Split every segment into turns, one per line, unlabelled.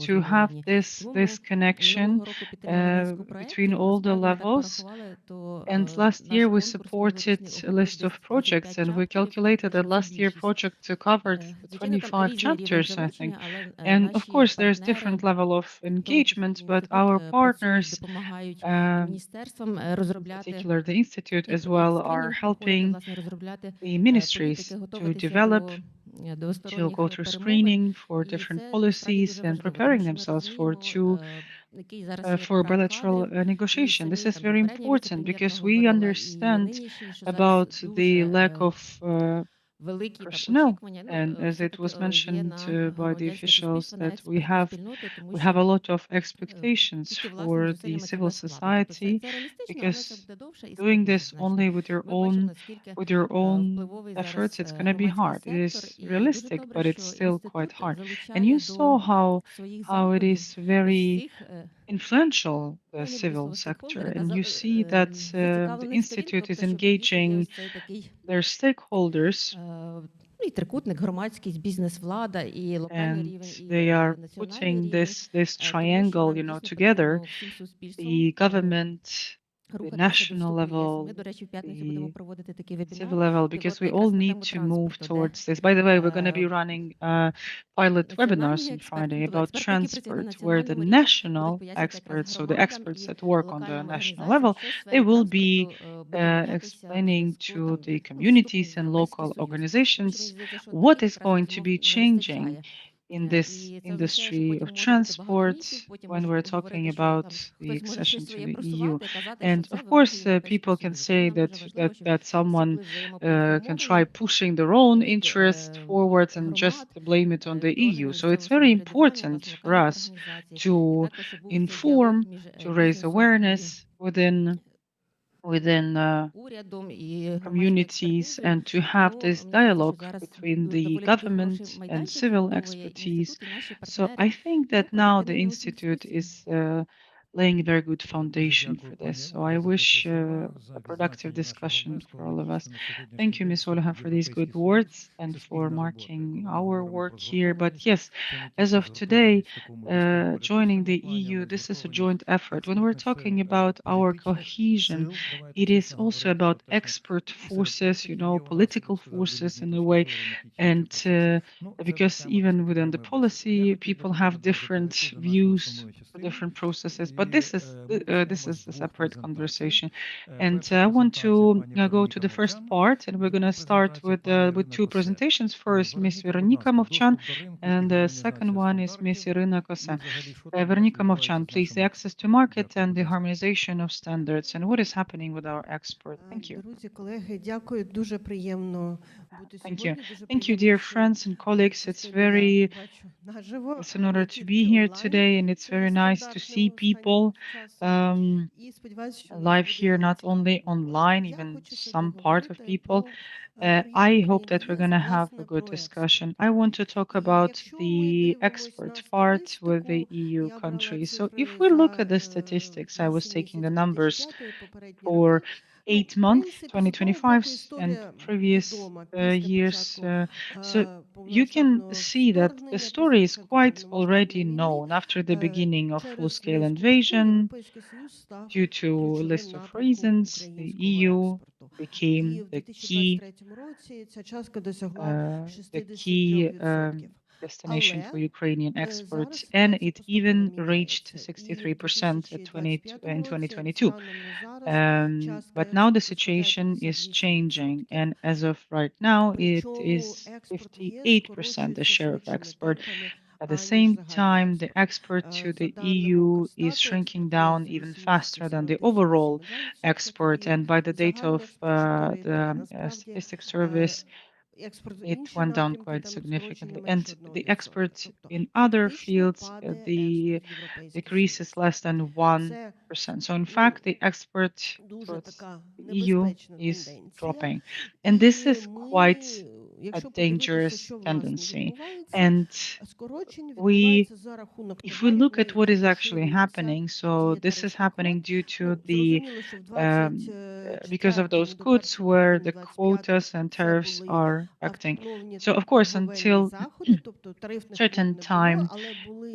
to have this connection between all the levels. And last year we supported a list of projects, and we calculated that last year project covered 25 chapters, I think. And of course, there's different level of engagement, but our partners, in particular the institute as well, are helping helping the ministries to develop, to go through screening for different policies and preparing themselves for bilateral negotiation. This is very important because we understand about the lack of personnel, and as it was mentioned by the officials, that we have a lot of expectations for the civil society, because doing this only with your own efforts, it's going to be hard. It is realistic, but it's still quite hard. And you saw how it is very influential, the civil sector, and you see that the institute is engaging their stakeholders, and they are putting this triangle, together: the government, the national level, the civil level, because we all need to move towards this. By the way, we're going to be running pilot webinars on Friday about transport, where the national experts, so the experts that work on the national level, they will be explaining to the communities and local organizations what is going to be changing in this industry of transport when we're talking about the accession to the EU. And of course, people can say that someone can try pushing their own interest forward and just blame it on the EU. So it's very important for us to inform, to raise awareness within communities, and to have this dialogue between the government and civil expertise. So I think that now the institute is laying a very good foundation for this. So I wish a productive discussion for all of us. Thank you, Ms. Olha, for these good words and for marking our work here. But yes, as of today, joining the EU, this is a joint effort. When we're talking about our cohesion, it is also about expert forces, political forces in a way, and because even within the policy, people have different views for different processes. But this is a separate conversation, and I want to go to the first part, and we're going to start with two presentations. First, Miss Veronika Movchan, and the second one is Miss Irina Kosa. Veronika Movchan, please, the access to market and the harmonization of standards, and what is happening with our export. Thank you.
Друзі, колеги, дякую. Дуже приємно бути
Thank you.
сьогодні. Дуже
Thank you,
приємно,
dear
що
friends and colleagues. It's
частину я
very
бачу наживо,
it's an honor
не
to be
тільки
here
онлайн
today, and it's very
через
nice to see
стандартним
people
останнім часом. І сподіваюся, що у нас
live here,
буде
not
цікаво
only
обговорення.
online,
Я
even
хочу сьогодні
some part of
говорити
people.
про
I
проєкт
hope that we're going
країн-ЄС,
to have a
власне,
good
про експорт.
discussion. I want to talk
І
about
якщо ми
the
дивимось
export
на
part with the
статистику,
EU
я брала
countries. So if
цифри
we look
за
at the statistics, I was
8
taking the
місяців
numbers
25-ї, попередні
for
роки. Ну,
8
в
months,
принципі, з одного
2025,
боку,
and
історія
previous
відома після
years.
початку
So you can
повномасштабного
see that the
вторгнення, після
story is
початку
quite already
повномасштабної війни,
known after the beginning of
через
full-scale
низку причин
invasion.
Європейський Союз став
Due to a
ключовим
list of
напрямком
reasons, the
українського
EU
експорту.
became
І в
the key
2023 році ця частка досягла
the key
63%.
destination for
Але
Ukrainian exports,
зараз
and
ситуація
it
поступово
even reached
міняється. І в
63% in
2025 році,
2022.
станом на зараз, частка
But now the
експорту складає
situation is
58%.
changing, and as of right now, it
Причому
is
експорт в ЄС
58% the
скорочується
share of
швидшими
export.
темпами,
At the
аніж
same
загальний
time, the
експорт.
export to
За
the
даними
EU is
Укрстату,
shrinking
експорт в
down
ЄС за
even
8
faster
місяців
than the
становив
overall
7,2%,
export.
і
And by the data of
загальний експорт 4,3%.
the
Насправді,
Statistics Service,
експорт в
it
інші
went down
напрямки
quite
там скорочення
significantly.
менше
And
1%.
the export
Тобто
in other
фактично
fields,
падає
the
експорт в Європейський
decrease is
Союз.
less than 1%.
Це
So in fact, the export
дуже
towards
така
the EU
небезпечна
is
тенденція.
dropping. And this
І
is quite
ми,
a
якщо подивитися,
dangerous
що власне
tendency.
відбувається,
And
скорочення
we
відбувається за рахунок
if we
товарів,
look at what
на
is
які
actually
поширюється
happening, so this is
тарифний
happening
квот.
due to
Ну,
the
зрозуміло, що в
because of those
24-му,
goods where the
25-му,
quotas and
це
tariffs
були
are acting.
автономні
So of course,
торговельні
until
заходи, тобто тарифних квот
certain
не було,
time,
але були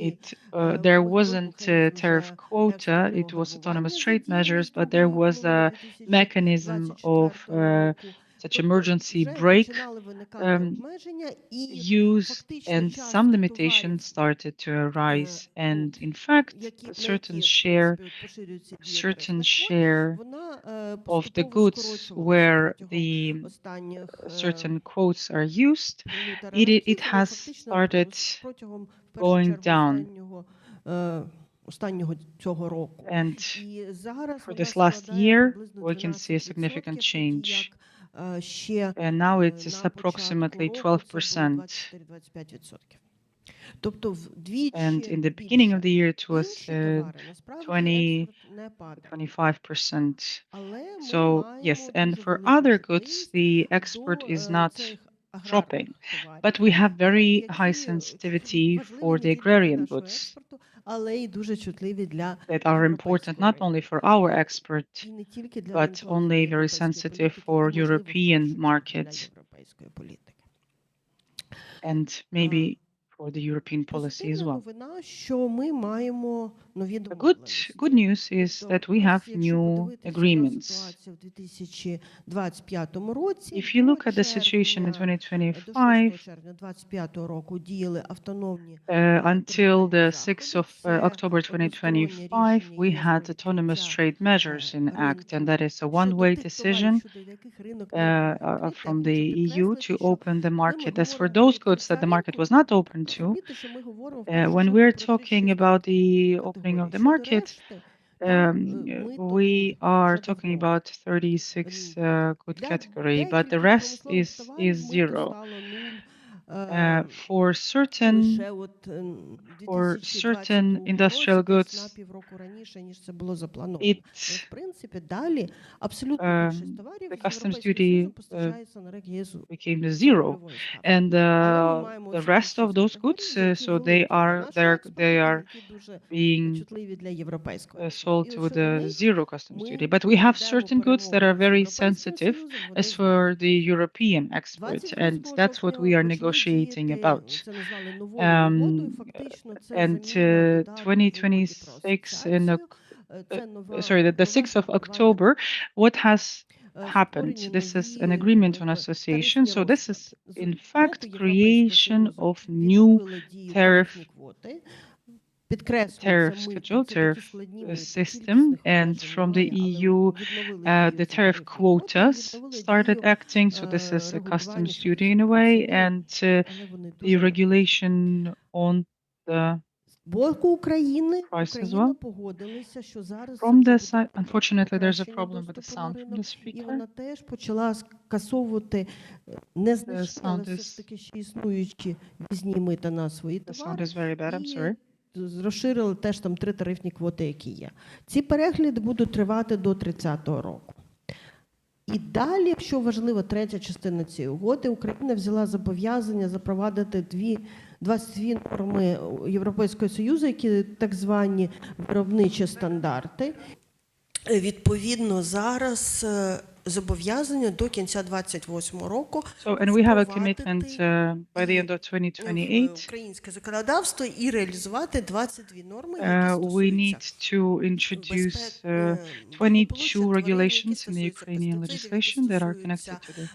there
був
wasn't a
механізм
tariff
вже
quota. It
експортного
was autonomous
гальмування
trade
задіяний
measures,
з
but there
2
was
липня
a mechanism of
2024 року.
such emergency break use, and some limitations started to arise. And in fact, a certain share of the goods where the certain quotes are used, it has started going down. And for this last year, we can see a significant change. And now it is approximately 12%. And in the beginning of the year, it was 20, 25%. So yes, and for other goods, the export is not dropping, but we have very high sensitivity for the agrarian goods that are important not only for our export, but only very sensitive for European market and maybe for the European policy as well. The good news is that we have new agreements. If you look at the situation in 2025, until the 6th of October 2025, we had autonomous trade measures in act, and that is a one-way decision from the EU to open the market. As for those goods that the market was not open to, when we're talking about the opening of the market, we are talking about 36 good category, but the rest is zero. For certain industrial goods, the customs duty became zero, and the rest of those goods, so they are being sold with a zero customs duty. But we have certain goods that are very sensitive as for the European exports, and that's what we are negotiating about. And 2026 the 6th of October, what has happened? This is an agreement on association. So this is in fact creation of new tariff schedule, tariff system, and from the EU, the tariff quotas started acting. So this is a customs duty in a way, and the regulation on the price as well. From the side, unfortunately, there's a problem with the sound from the speaker. The sound is very bad, I'm sorry.
Розширили теж там 3 тарифні квоти, які є. Ці перегляди будуть тривати до 30-го року. І далі, якщо важлива третя частина цієї угоди, Україна взяла зобов'язання запровадити 22 норми Європейського Союзу, які так звані виробничі стандарти. Відповідно, зараз зобов'язання до кінця 28 року.
So, and we have a commitment by the end of 2028.
Українське законодавство і реалізувати 22 норми, які
we need to introduce 22 regulations in the Ukrainian legislation that are connected to the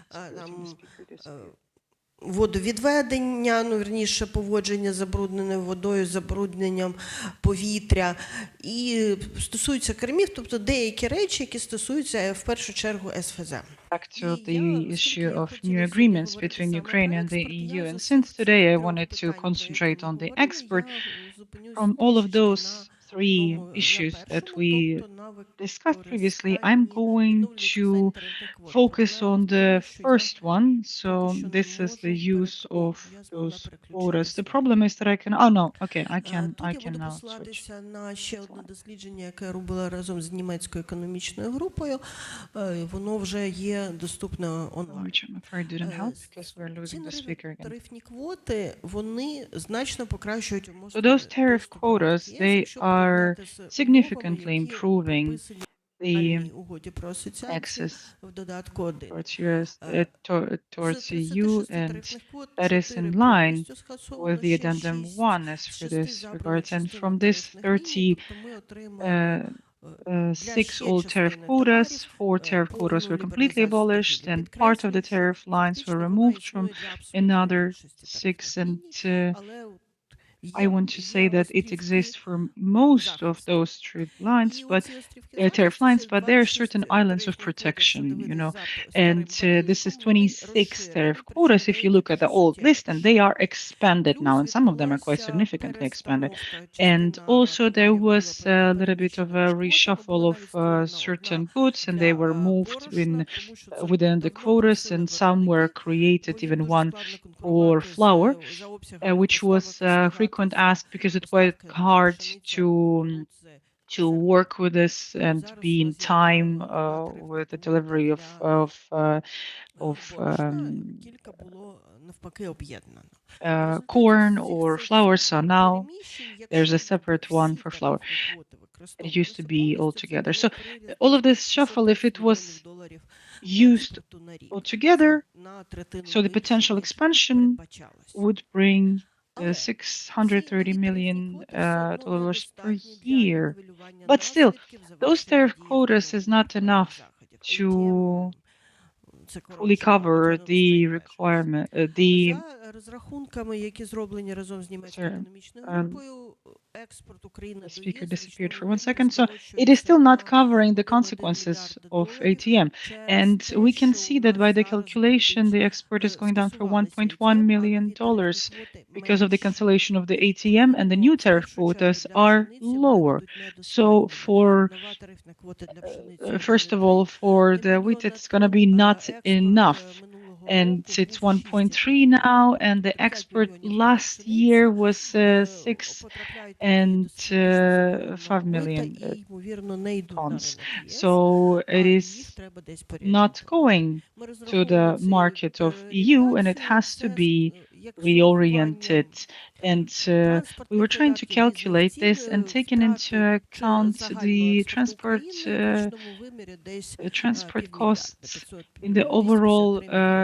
водовідведення, вірніше, поводження з забрудненою водою, забрудненням повітря. І стосуються кормів, тобто деякі речі, які стосуються в першу чергу СФЗ.
Back to the issue of new agreements between Ukraine and the EU. And since today I wanted to concentrate on the export, from all of those 3 issues that we discussed previously, I'm going to focus on the first one. So this is the use of those quotas. The problem is that I can now switch.
На ще одне дослідження, яке я робила разом з німецькою економічною групою. Воно вже є доступне онлайн. Ці тарифні квоти, вони значно покращують умови.
So those tariff quotas, they are significantly improving the access towards EU, and that is in line with the addendum 1 as for this regard. And from this 30 6 old tariff quotas, 4 tariff quotas were completely abolished, and part of the tariff lines were removed from another 6. And I want to say that it exists for most of those tariff lines, but there are certain islands of protection, and this is 26 tariff quotas if you look at the old list, and they are expanded now, and some of them are quite significantly expanded. And also there was a little bit of a reshuffle of certain goods, and they were moved within the quotas, and some were created, even one for flour, which was a frequent ask because it was hard to work with this and be in time with the delivery of corn or flour. So now there's a separate one for flour. It used to be all together. So all of this shuffle, if it was used altogether, so the potential expansion would bring $630 million per year. But still, those tariff quotas is not enough to fully cover the requirement. The speaker disappeared for 1 second. So it is still not covering the consequences of ATM. And we can see that by the calculation, the export is going down for $1.1 million because of the cancellation of the ATM, and the new tariff quotas are lower. So first of all, for the wheat, it's going to be not enough. And it's 1.3 now, and the export last year was 6 and 5 million tons. So it is not going to the market of EU, and it has to be reoriented. And we were trying to calculate this and taking into account the transport costs in the overall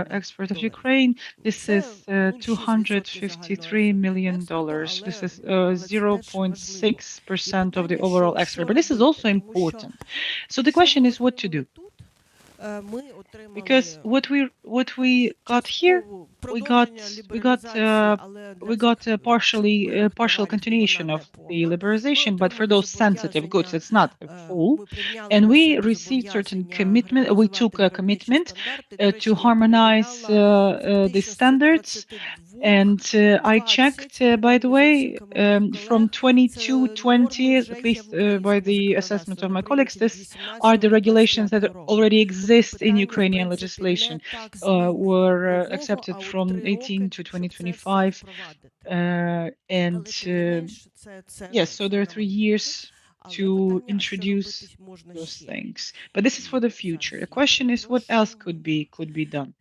export of Ukraine. This is $253 million. This is 0.6% of the overall export. But this is also important. So the question is what to do. Because what we got here, we got a partial continuation of the liberalization, but for those sensitive goods, it's not full. And we received certain commitment. We took a commitment to harmonize the standards. And I checked, by the way, from 2220, at least by the assessment of my colleagues, this are the regulations that already exist in Ukrainian legislation, were accepted from 18 to 2025. And yes, so there are 3 years to introduce those things. But this is for the future. The question is, what else could be done?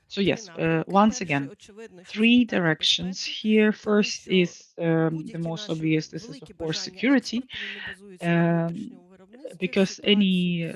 So yes, once again, 3 directions here. First is the most obvious. This is, of course, security, because any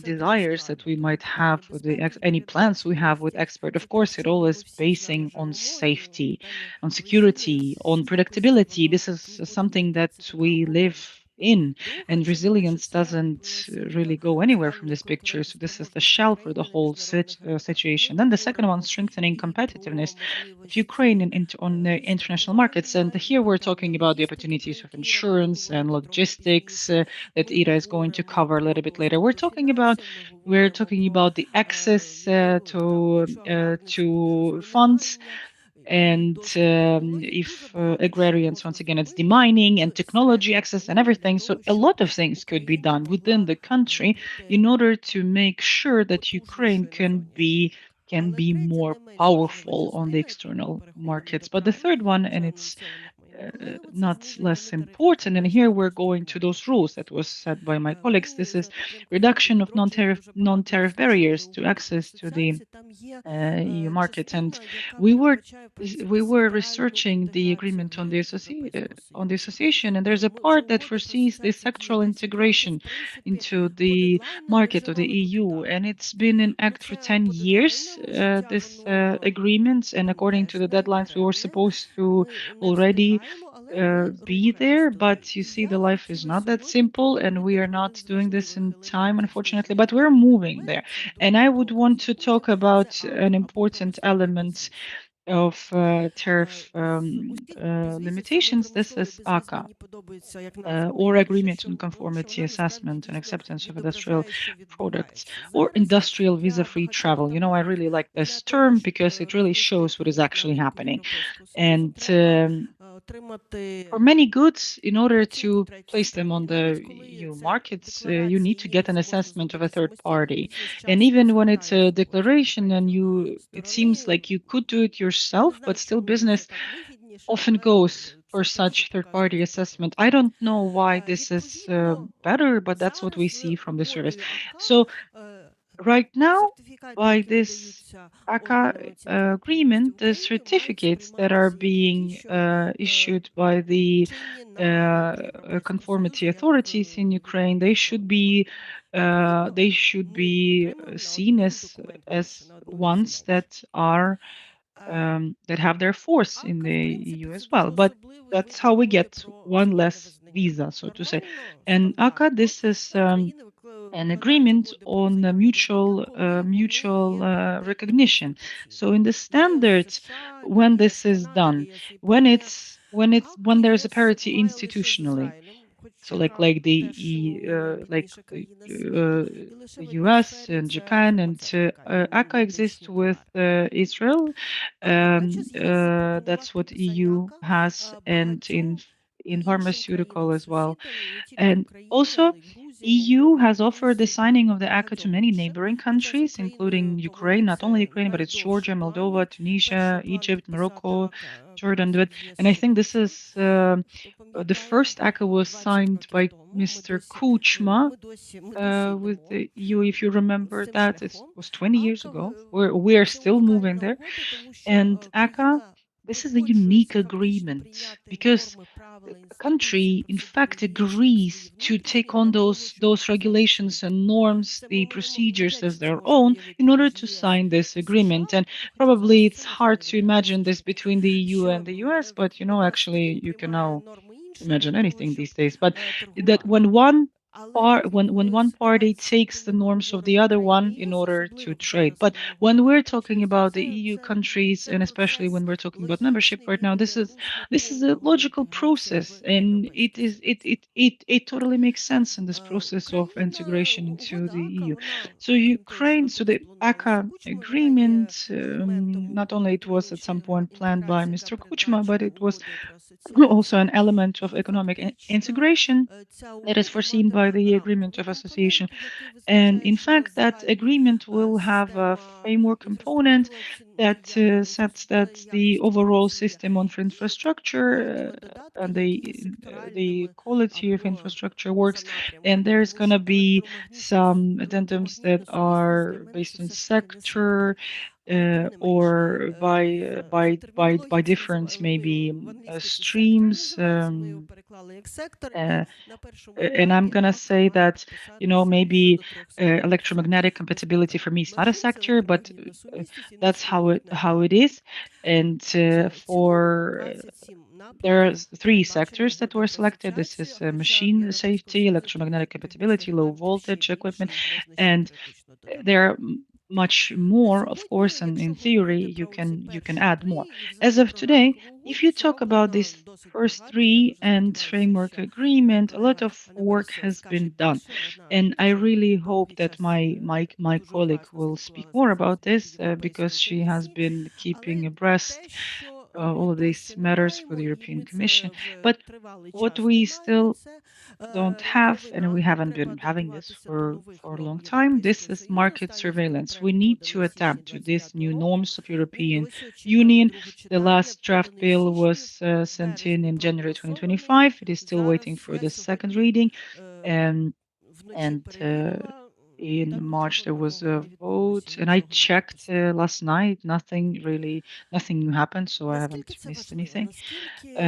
desires that we might have with any plans we have with export, of course, it all is basing on safety, on security, on predictability. This is something that we live in, and resilience doesn't really go anywhere from this picture. So this is the shell for the whole situation. Then the second one, strengthening competitiveness of Ukraine on the international markets. And here we're talking about the opportunities of insurance and logistics that Ira is going to cover a little bit later. We're talking about the access to funds. And if agrarians, once again, it's demining and technology access and everything. So a lot of things could be done within the country in order to make sure that Ukraine can be more powerful on the external markets. But the third one, and it's not less important. And here we're going to those rules that was said by my colleagues. This is reduction of non-tariff barriers to access to the EU market. And we were we were researching the agreement on the association, and there's a part that foresees the sectoral integration into the market of the EU, and it's been in act for 10 years. This agreement, and according to the deadlines, we were supposed to already be there, but you see, the life is not that simple, and we are not doing this in time, unfortunately, but we're moving there. And I would want to talk about an important element of tariff limitations. This is ACA, or Agreement on Conformity Assessment and Acceptance of Industrial Products, or Industrial Visa-Free Travel. You know, I really like this term because it really shows what is actually happening. And for many goods, in order to place them on the EU markets, you need to get an assessment of a third party. And even when it's a declaration and it seems like you could do it yourself, but still business often goes for such third-party assessment. I don't know why this is better, but that's what we see from the service. So right now, by this ACA agreement, the certificates that are being issued by the conformity authorities in Ukraine, they should be seen as ones that are that have their force in the EU as well. But that's how we get one less visa, so to say. And ACA, this is an agreement on mutual recognition. So in the standards, when this is done, when there's a parity institutionally, so like the US and Japan, and ACA exists with Israel. That's what EU has, and in pharmaceutical as well. And also, EU has offered the signing of the ACA to many neighboring countries, including Ukraine, not only Ukraine, but it's Georgia, Moldova, Tunisia, Egypt, Morocco, Jordan. And I think this is the first ACA was signed by Mr. Kuchma with the EU. If you remember that, it was 20 years ago. We're still moving there. And ACA, this is a unique agreement because a country, in fact, agrees to take on those regulations and norms, the procedures as their own, in order to sign this agreement. And probably it's hard to imagine this between the EU and the US, but actually, you can now imagine anything these days. But that when one party takes the norms of the other one in order to trade. But when we're talking about the EU countries, and especially when we're talking about membership right now, this is a logical process, and it totally makes sense in this process of integration into the EU. So the ACA agreement, not only it was at some point planned by Mr. Kuchma, but it was also an element of economic integration that is foreseen by the Agreement of Association. And in fact, that agreement will have a framework component that sets that the overall system of infrastructure and the quality of infrastructure works. And there's going to be some addendums that are based on sector or by different maybe streams. And I'm gonna say that maybe electromagnetic compatibility for me is not a sector, but that's how it is. And there are three sectors that were selected. This is machine safety, electromagnetic compatibility, low voltage equipment, and there are much more, of course, and in theory you can add more. As of today, if you talk about these first three and framework agreement, a lot of work has been done, and I really hope that my colleague will speak more about this because she has been keeping abreast all of these matters for the
і
European
ми це
Commission.
вже
But
тривалий
what
час
we
наглядаємо.
still
Це
don't have, and we
первинна
haven't
потреба
been having this
адаптуватися до нових
for a
норм
long time, this
Європейського
is
Союзу.
market
Останній
surveillance. We
законопроект
need to
поданий в січні
adapt to these
25-го
new
року.
norms of
Він
European
досі очікує
Union.
другого
The
читання,
last draft
поданий в
bill
січні,
was
в
sent in
березні
January
проголосований.
2025. It is still waiting
Зараз
for
я
the second
сьогодні
reading.
вночі
And
перевірила,
in
також
March there
жодного
was a
не відбулося,
vote, and I
нічого не
checked
написано.
last night. Nothing new happened, so I
Наскільки
haven't
це
missed
важливо?
anything.
Наскільки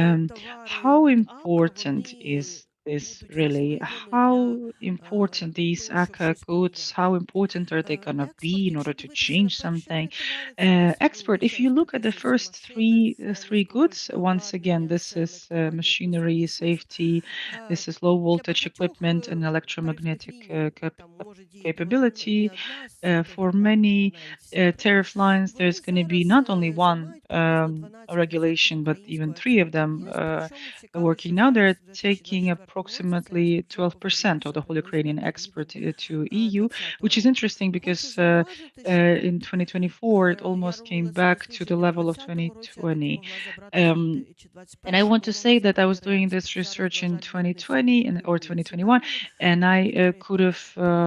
How
товари АКА,
important
вони
is this
будуть
really?
важливими
How
для
important these
того, щоб
ACA
щось
goods, how
поміняти?
important are they gonna be
Експорт,
in order
якщо
to
дивитися на
change
перші
something?
три товари, це десь
Export, if you look at the
1000
first
машини, це
three goods, once again,
легкове
this
все
is
електронні
machinery,
плюс-мінус.
safety, this is low
Для
voltage
багатьох
equipment and
тарифних
electromagnetic
ліній там може діяти, напевно,
capability.
і одна з цих
For
регулювальних, а
many
навіть всі три.
tariff lines,
Вони
there's going to be
зараз
not only one
займають приблизно 12%
regulation, but even
українського
three of
експорту
them
в ЄС, при чому цікаво,
working
що
now.
зараз
They're
в
taking
2024 році цей
approximately
експорт вже
12% of
подвоївся
the whole
приблизно
Ukrainian
до
export
рівня
to EU,
2020
which is
року.
interesting because
Хочу зауважити, що
in 2024 it
я
almost came
робила це
back to the
дослідження в
level of
2020 році, а тоді
2020.
могла забрати
Um,
звідти чи
and I want
21-му
to say
могла
that I was
забрати
doing this
реекспорт. Зараз,
research
на
in
жаль, митниця
2020 and or
блокує ці
2021,
дані
and I
котрі.
could have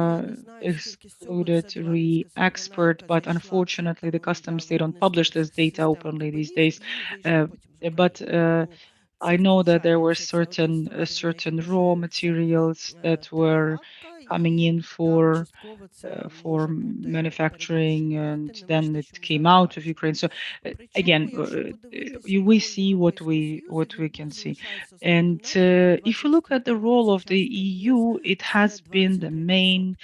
Тому я не знаю, скільки з цього
excluded
це була низька сировина,
re-export,
яка
but
зайшла
unfortunately the
для
customs they don't
виробництва
publish this
в
data
систему
openly these
кабелів
days.
і вийшла
Uh,
потім з
but
України. Тому
I
це
know that there were
включається, це один з товарів, на який
certain
може
raw
вся
materials that
триває
were
АККА,
coming
і
in
там частково це
for
може бути
manufacturing,
перебільшення.
and
Тим не
then
менш, те,
it
що ви
came
зараз
out of
бачите.
Ukraine. So again,
Причому, якщо подивитися
we
до
see what
Європейського Союзу,
we can
відбув
see.
залишається
And
основним напрямком
if you look at the
24
role
році
of the
частка ЄС
EU, it has
це
been the main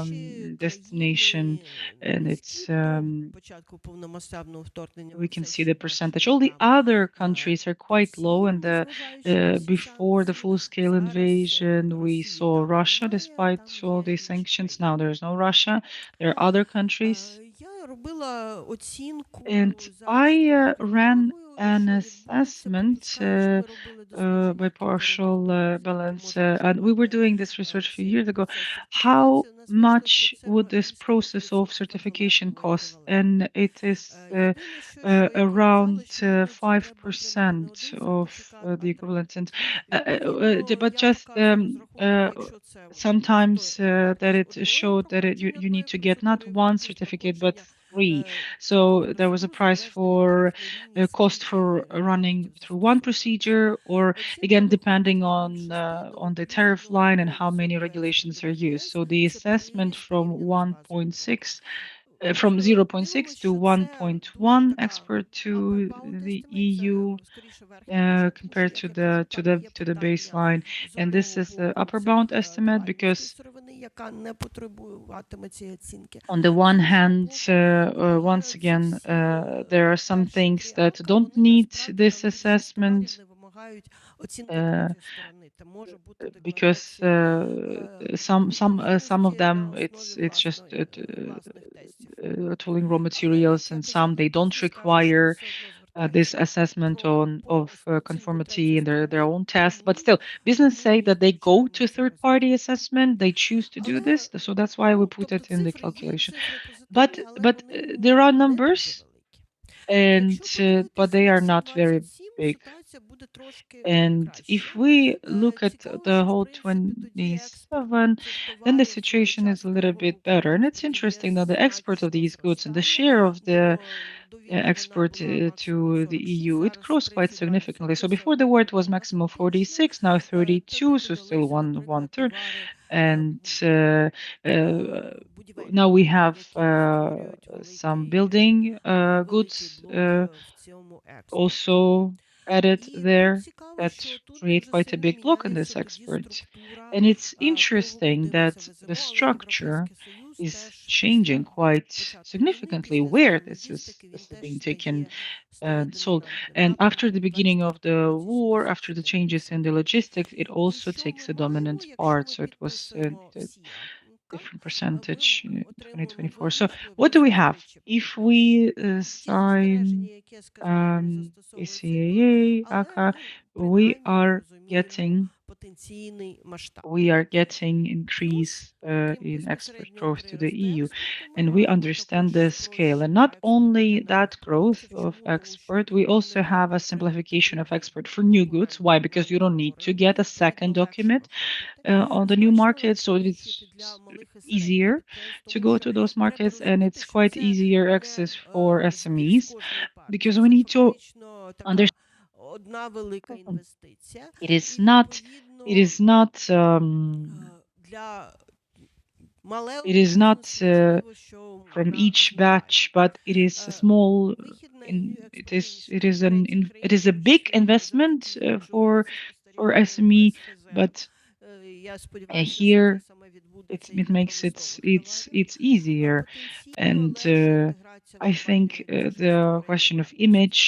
Всі інші
destination,
країни
and
близькі
it's
до початку повномасштабного вторгнення
we
ми
can
все
see
ще
the percentage.
бачили
All the
там
other countries are quite low,
Росію,
and
незважаючи на всі
before the
санкції.
full-scale
Зараз
invasion, we
Росії
saw
там
Russia,
немає,
despite
там
all
є
these
інші
sanctions. Now
країни.
there's no Russia. There are other countries.
Я робила оцінку
And
зараз
I
трохи
ran
підвагою,
an
що відбудеться.
assessment
Припускаю, що ми робили дослідження
by
кілька років
partial
тому, звідти
balance,
можете
and we were
знімати
doing this research a few
цей
years ago.
процес
How
сертифікації. У нас вийшло, що
much
це
would this
більше
process of
5%
certification
доларового
cost?
еквіваленту.
And it is
Єдине, що як ви
around
казали, що іноді треба отримати не
5%
один
of
сертифікат, а
the
3.
equivalent. And
Відповідно,
but
я
just
показую розрахунки, якщо це
sometimes that
вартість
it
одного
showed that you need
інформаційного
to get not
проекту,
one
вартість
certificate but
проходження
three. So there was a
процедур
price
залежно від
for
тарифної лінії,
cost for
скільки
running
коштів
through one
застосовується.
procedure, or
Оцінка
again depending
виходить від 6
on
до
the tariff line and how many
2,5%
regulations
експорту до
are used.
ЄС.
So the
Це
assessment from
порівняно з базовим.
1.6 from 0.6
Дивимося,
to
що це дуже
1.1
така
export to
upper-bound
the
estimate, це
EU
скоріше верхня межа, тому що,
compared
як я кажу, там є
to the
питання
baseline.
з
And this
одного
is the
боку
upper
цих
bound estimate
клайпецької
because
сировини, яка не потребуватиме цієї оцінки.
on the
З
one
іншого
hand,
боку,
once
ці
again,
всі
there are some
перші
things
три
that
АКа,
don't
вони
need
насправді
this
на більшість товарів
assessment
не вимагають оцінки
uh,
третьої сторони. Це може бути
because
декларація
some of
відповідності
them
на основі
it's just
власних тестів.
tooling raw
Але,
materials,
як я
and
казала,
some they don't
бізнес каже, що
require
він все одно
this
звертається
assessment of
оцінку
conformity
третьої
in their
сторони,
own test. But
тому
still, business
ми
say that they go
вивчаємо
to
ці
third-party
результати.
assessment. They choose to do this,
Але,
so that's why we put
тобто
it in the
цифри є,
calculation.
цифри позитивні, але вони
There are
не
numbers,
дуже великі.
and
Якщо
but
подивитися
they
на
are
всі
not very
27,
big.
ситуація буде трошки
And if
краще.
we look at
Цікаво,
the
що, в
whole
принципі, тоді експорт
27,
цих
then the
товарів
situation is a little
часткою
bit better. And it's
в
interesting
ЄС
that the export of
значно
these goods and the
зростає,
share of the
бо до війни вона
export
була максимум
to the
46,
EU, it
зараз
grows quite
32%.
significantly. So
Це
before the war, it was
доволі
maximum
драматично.
46, now
Це
32, so still
додалися,
one
наприклад,
third.
товари
And
будівельні
now we
товари,
have
які створюють
some building
великий
goods
блок в цьому експорті.
also added
І тут
there
цікаво,
that
що тут
create
дуже
quite a
сильно
big block in
міняється
this
тоді
export.
структура
And it's
того,
interesting
куди ми це
that the
веземо, але
structure
Європейський Союз
is
теж
changing
після
quite
початку війни,
significantly
після
where
змін логістики, він
this is
теж
being taken
стає
sold.
домінантним
And after
напрямком
the
в
beginning of the war, after the
24-25
changes
році.
in the logistics, it
І
also
що
takes
ми
a
маємо,
dominant
якщо
part.
ми
So it was
підписуємо
a
всі АККА,
different
ми
percentage in
отримуємо
2024. So
вигоду
what do we
приблизно
have
втричі
if
більшу.
we
Ті застереження,
sign
які я сказала, вони застосовуються і тут,
ECAA,
але
ACA?
ми
We
принаймні ми
are
розуміємо,
getting
потенційний масштаб.
we are getting increase in export growth to the EU, and we understand the scale. And not only that growth of export, we also have a simplification of export for new goods. Why? Because you don't need to get a second document on the new market, so it's easier to go to those markets, and it's quite easier access for SMEs because we need to understand
одна велика інвестиція.
it is not it is not
Для
it is not from each batch, but it is a small it is a big investment for SME, but here it makes it's easier. And I think the question of image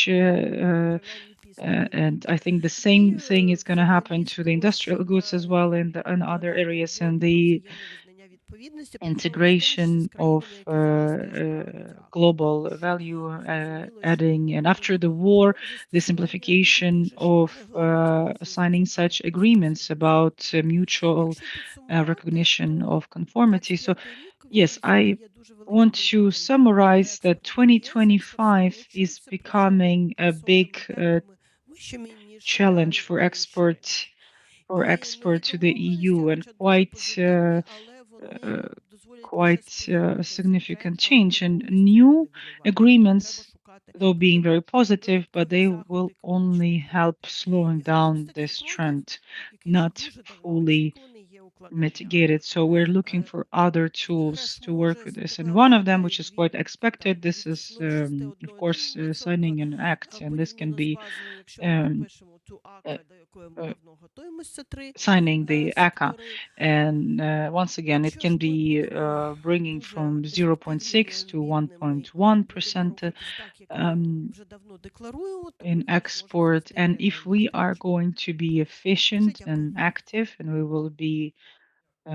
and I think the same thing is going to happen to the industrial goods as well in other areas, and the integration of global value adding, and after the war, the simplification of signing such agreements about mutual recognition of conformity. So, yes, I want to summarize that 2025 is becoming a big challenge for export to the EU, and quite a significant change. And new agreements, though being very positive, but they will only help slowing down this trend, not fully mitigate it. So we're looking for other tools to work with this. And one of them, which is quite expected, this is, of course, signing an act, and this can be uh, uh, signing the ACA. And once again, it can be bringing from 0.6 to 1.1% in export. And if we are going to be efficient and active, and we will be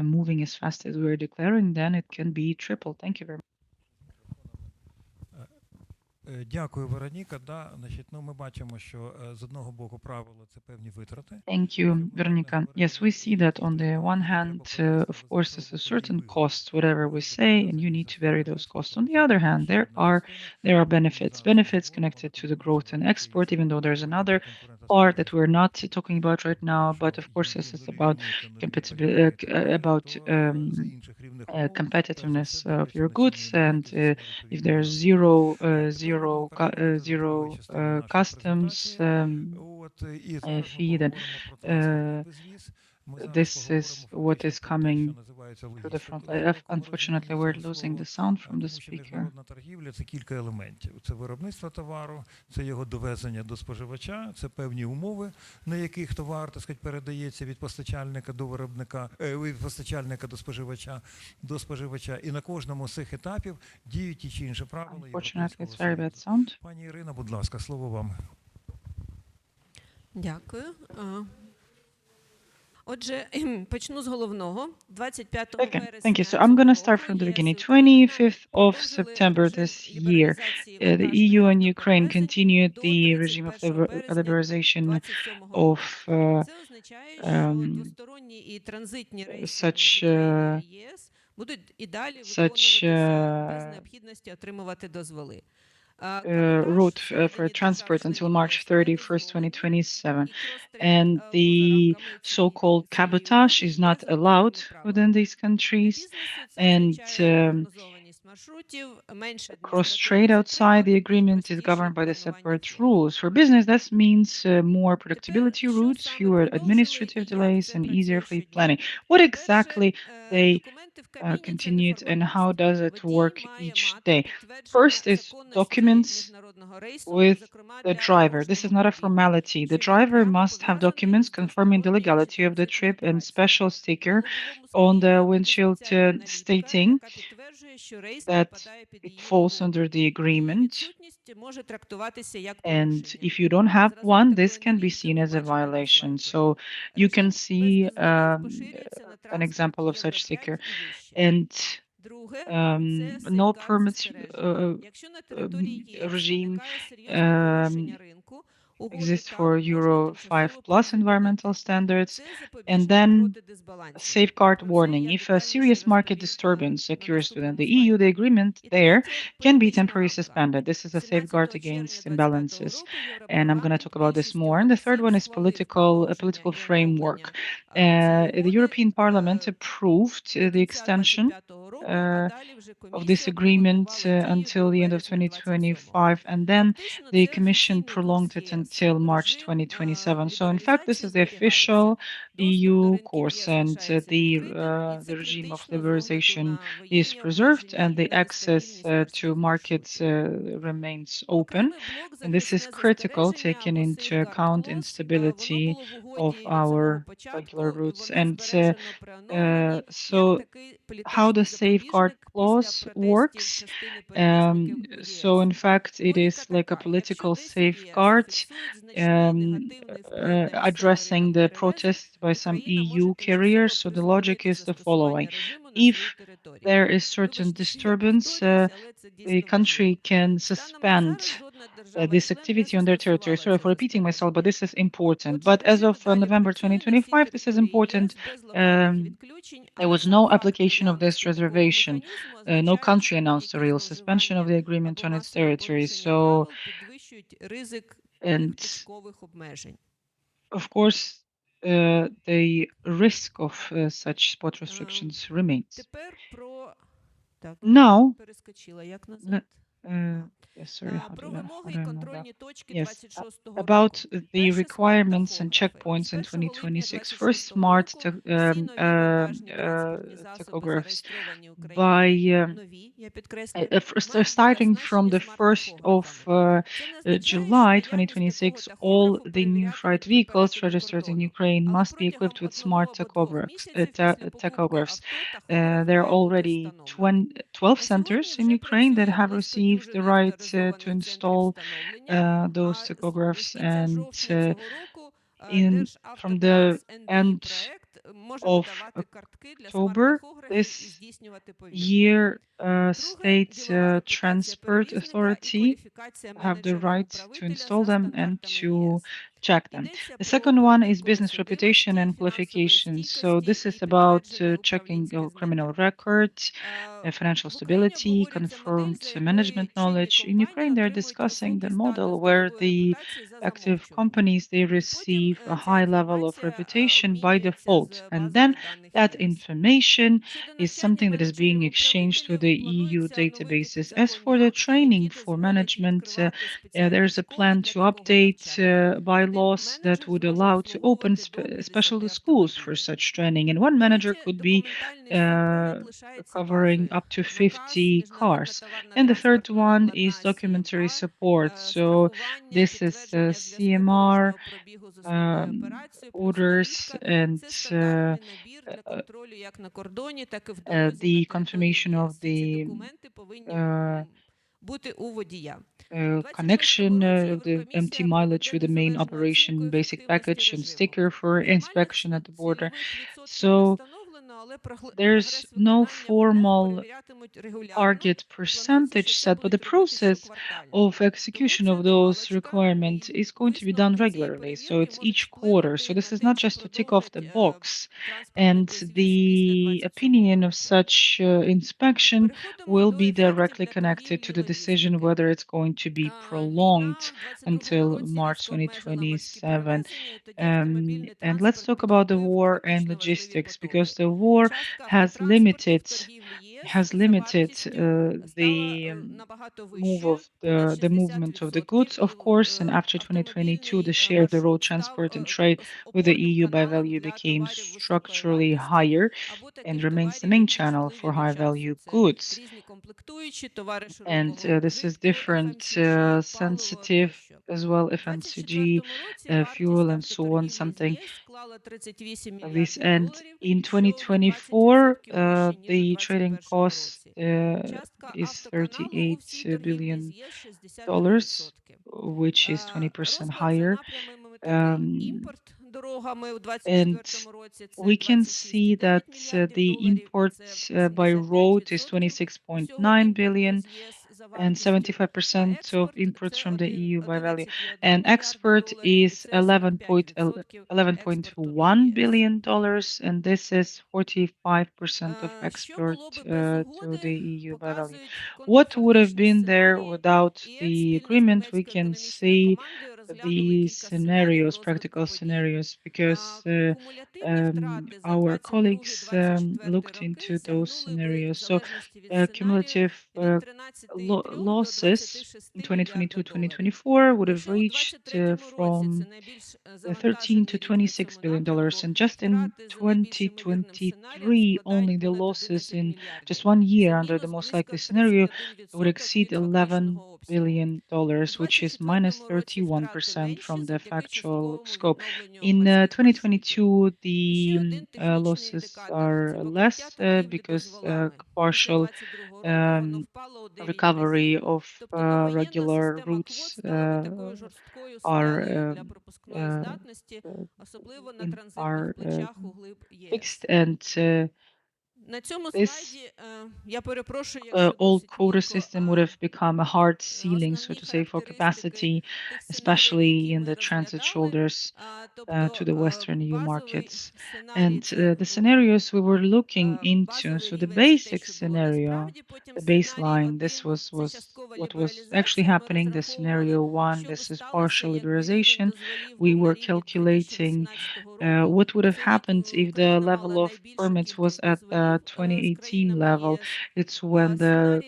moving as fast as we're declaring, then it can be triple. Thank you very much.
Дякую, Вероніка. Да, значить, ми бачимо, що з одного боку правило це певні витрати.
Thank you, Veronika. Yes, we see that on the one hand, of course, there's a certain cost, whatever we say, and you need to vary those costs. On the other hand, there are benefits connected to the growth and export, even though there's another part that we're not talking about right now. But of course, this is about competitiveness of your goods, and if there's zero customs fee, then this is what is coming to the front. Unfortunately, we're losing the sound from the speaker.
Міжнародна торгівля – це кілька елементів. Це виробництво товару, це його довезення до споживача, це певні умови, на яких товар, так сказати, передається від постачальника до виробника, від постачальника до споживача. І на кожному з цих етапів діють ті чи інші правила.
Unfortunately, it's very bad sound.
Пані Ірина, будь ласка, слово вам.
Дякую. Отже, почну з головного. 25
Okay, thank you. So I'm going to start from the beginning. 25th of September this year, the EU and Ukraine continued the regime of liberalization of such route for transport until March 31st, 2027. And the so-called cabotage is not allowed within these countries. And cross-trade outside the agreement is governed by the separate rules. For business, that means more predictability routes, fewer administrative delays, and easier fleet planning. What exactly they continued, and how does it work each day? First is documents with the driver. This is not a formality. The driver must have documents confirming the legality of the trip and special sticker on the windshield stating that it falls under the agreement. And if you don't have one, this can be seen as a violation. So you can see an example of such sticker. And no permits regime exists for Euro 5 plus environmental standards. And then a safeguard warning. If a serious market disturbance occurs within the EU, the agreement there can be temporarily suspended. This is a safeguard against imbalances. And I'm going to talk about this more. And the third one is a political framework. The European Parliament approved the extension of this agreement until the end of 2025, and then the Commission prolonged it until March 2027. So, in fact, this is the official EU course, and the regime of liberalization is preserved, and the access to markets remains open. And this is critical, taking into account instability of our regular routes. And so how the safeguard clause works. So, in fact, it is like a political safeguard addressing the protests by some EU carriers. So, the logic is the following: if there is certain disturbance, the country can suspend this activity on their territory. Sorry for repeating myself, but this is important. But as of November 2025, this is important. There was no application of this reservation. No country announced a real suspension of the agreement on its territory. So, and of course, the risk of such spot restrictions remains. Now, yes, sorry, how do I move that? Yes, about the requirements and checkpoints in 2026. First, smart tachographs by starting from the 1st of July 2026, all the new freight vehicles registered in Ukraine must be equipped with smart tachographs. There are already 12 centers in Ukraine that have received the right to install those tachographs, and from the end of October this year, State Transport Authority have the right to install them and to check them. The second one is business reputation and qualifications. So this is about checking criminal records, financial stability, confirmed management knowledge. In Ukraine, they're discussing the model where the active companies, they receive a high level of reputation by default, and then that information is something that is being exchanged with the EU databases. As for the training for management, there's a plan to update bylaws that would allow to open special schools for such training, and one manager could be covering up to 50 cars. And the third one is documentary support. So this is CMR orders and the confirmation of the connection of the empty mileage with the main operation basic package and sticker for inspection at the border. So there's no formal target percentage set, but the process of execution of those requirements is going to be done regularly. So it's each quarter. So this is not just to tick off the box. And the opinion of such inspection will be directly connected to the decision whether it's going to be prolonged until March 2027. And let's talk about the war and logistics, because the war has limited the movement of the goods, of course. And after 2022, the share of the road transport and trade with the EU by value became structurally higher and remains the main channel for high value goods. And this is different, sensitive as well, FMCG, fuel, and so on, something like this. And in 2024, the trading cost is $38 billion, which is 20% higher. And we can see that the imports by road is 26.9 billion, and 75% of imports from the EU by value. And export is $11.1 billion, and this is 45% of export to the EU by value. What would have been there without the agreement? We can see the scenarios, practical scenarios, because our colleagues looked into those scenarios. So cumulative losses in 2022-2024 would have reached from 13 to 26 billion dollars, and just in 2023 only the losses in just 1 year under the most likely scenario would exceed 11 billion dollars, which is minus 31% from the factual scope. In 2022 the losses are less because partial recovery of regular routes are uh, are fixed, and this old quota system would have become a hard ceiling, so to say, for capacity, especially in the transit shoulders to the Western EU markets. And the scenarios we were looking into, so the basic scenario, the baseline, this was what was actually happening. The scenario one, this is partial liberalization. We were calculating what would have happened if the level of permits was at the 2018 level? It's when there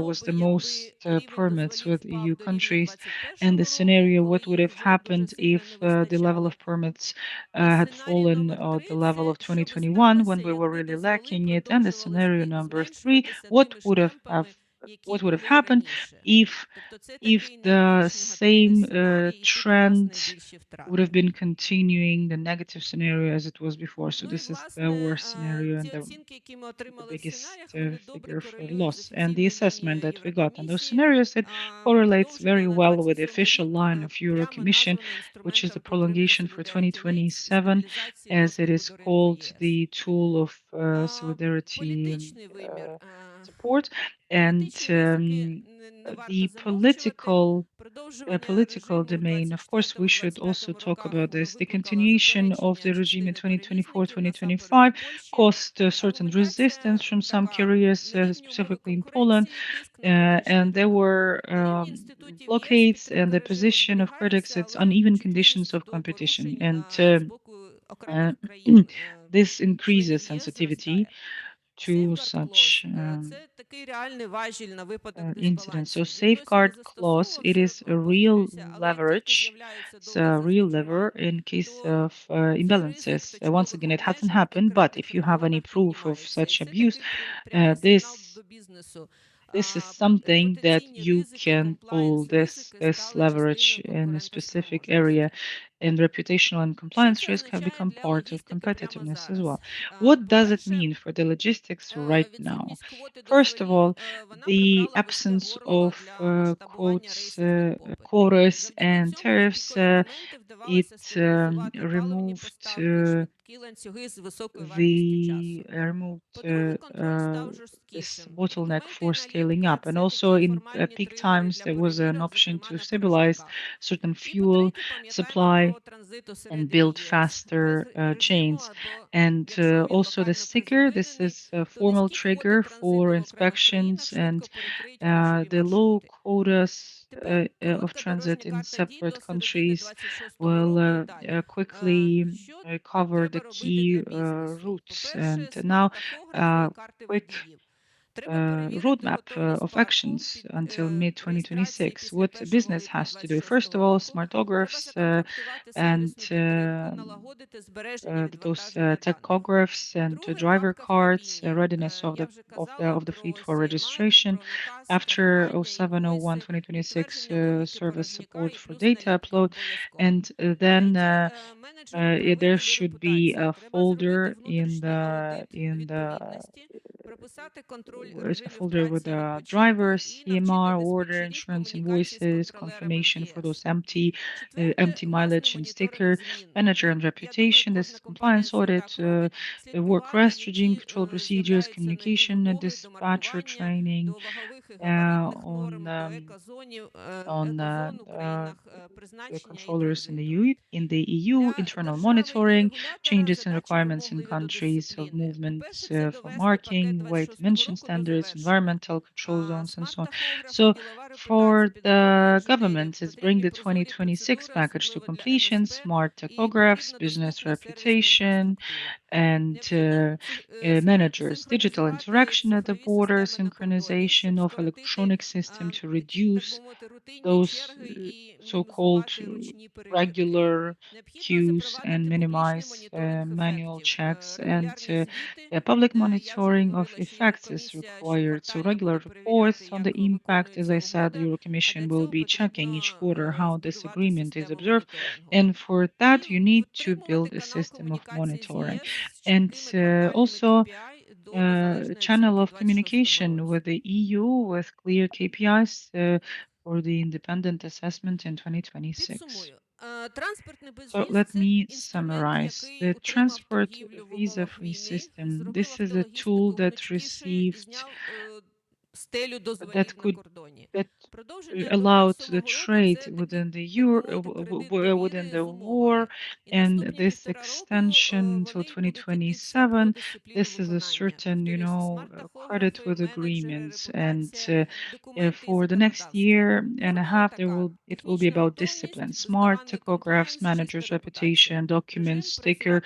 was the most permits with EU countries, and the scenario what would have happened if the level of permits had fallen at the level of 2021 when we were really lacking it, and the scenario number three, what would have happened if the same trend would have been continuing the negative scenario as it was before. So this is the worst scenario and the biggest figure for loss. And the assessment that we got on those scenarios, it correlates very well with the official line of Euro Commission, which is the prolongation for 2027, as it is called the tool of solidarity support. And the political domain, of course, we should also talk about this. The continuation of the regime in 2024-2025 caused certain resistance from some carriers, specifically in Poland, and there were blockades, and the position of critics, it's uneven conditions of competition, and uh, this increases sensitivity to such incidents. So safeguard clause, it is a real leverage. It's a real lever in case of imbalances. Once again, it hasn't happened, but if you have any proof of such abuse, this is something that you can pull this leverage in a specific area, and reputational and compliance risk have become part of competitiveness as well. What does it mean for the logistics right now? First of all, the absence of quotas and tariffs, it removed this bottleneck for scaling up. And also in peak times, there was an option to stabilize certain fuel supply and build faster chains. And also the sticker, this is a formal trigger for inspections, and the low quotas of transit in separate countries will quickly cover the key routes. And now, quick roadmap of actions until mid 2026. What business has to do? First of all, smartographs and those tachographs and driver cards, readiness of the fleet for registration. After 07/01/2026, service support for data upload, and then there should be a folder a folder with the drivers, CMR, order, insurance invoices, confirmation for those empty mileage and sticker, manager and reputation. This is compliance audit, work rest regime, control procedures, communication, and dispatcher training, on the controllers in the EU, internal monitoring, changes in requirements in countries of movements for marking, weight emission standards, environmental control zones, and so on. So for the government, it's bring the 2026 package to completion, smart tachographs, business reputation, and managers, digital interaction at the border, synchronization of electronic system to reduce those so-called regular queues and minimize manual checks, and public monitoring of effects is required. So regular reports on the impact, as I said, the Euro Commission will be checking each quarter how this agreement is observed, and for that you need to build a system of monitoring, and also channel of communication with the EU with clear KPIs for the independent assessment in 2026. So let me summarize. The transport visa-free system, this is a tool that received that could that allowed the trade within the within the war, and this extension until 2027. This is a certain, credit with agreements, and for the next year and a half, it will be about discipline, smart tachographs, managers' reputation, documents, sticker,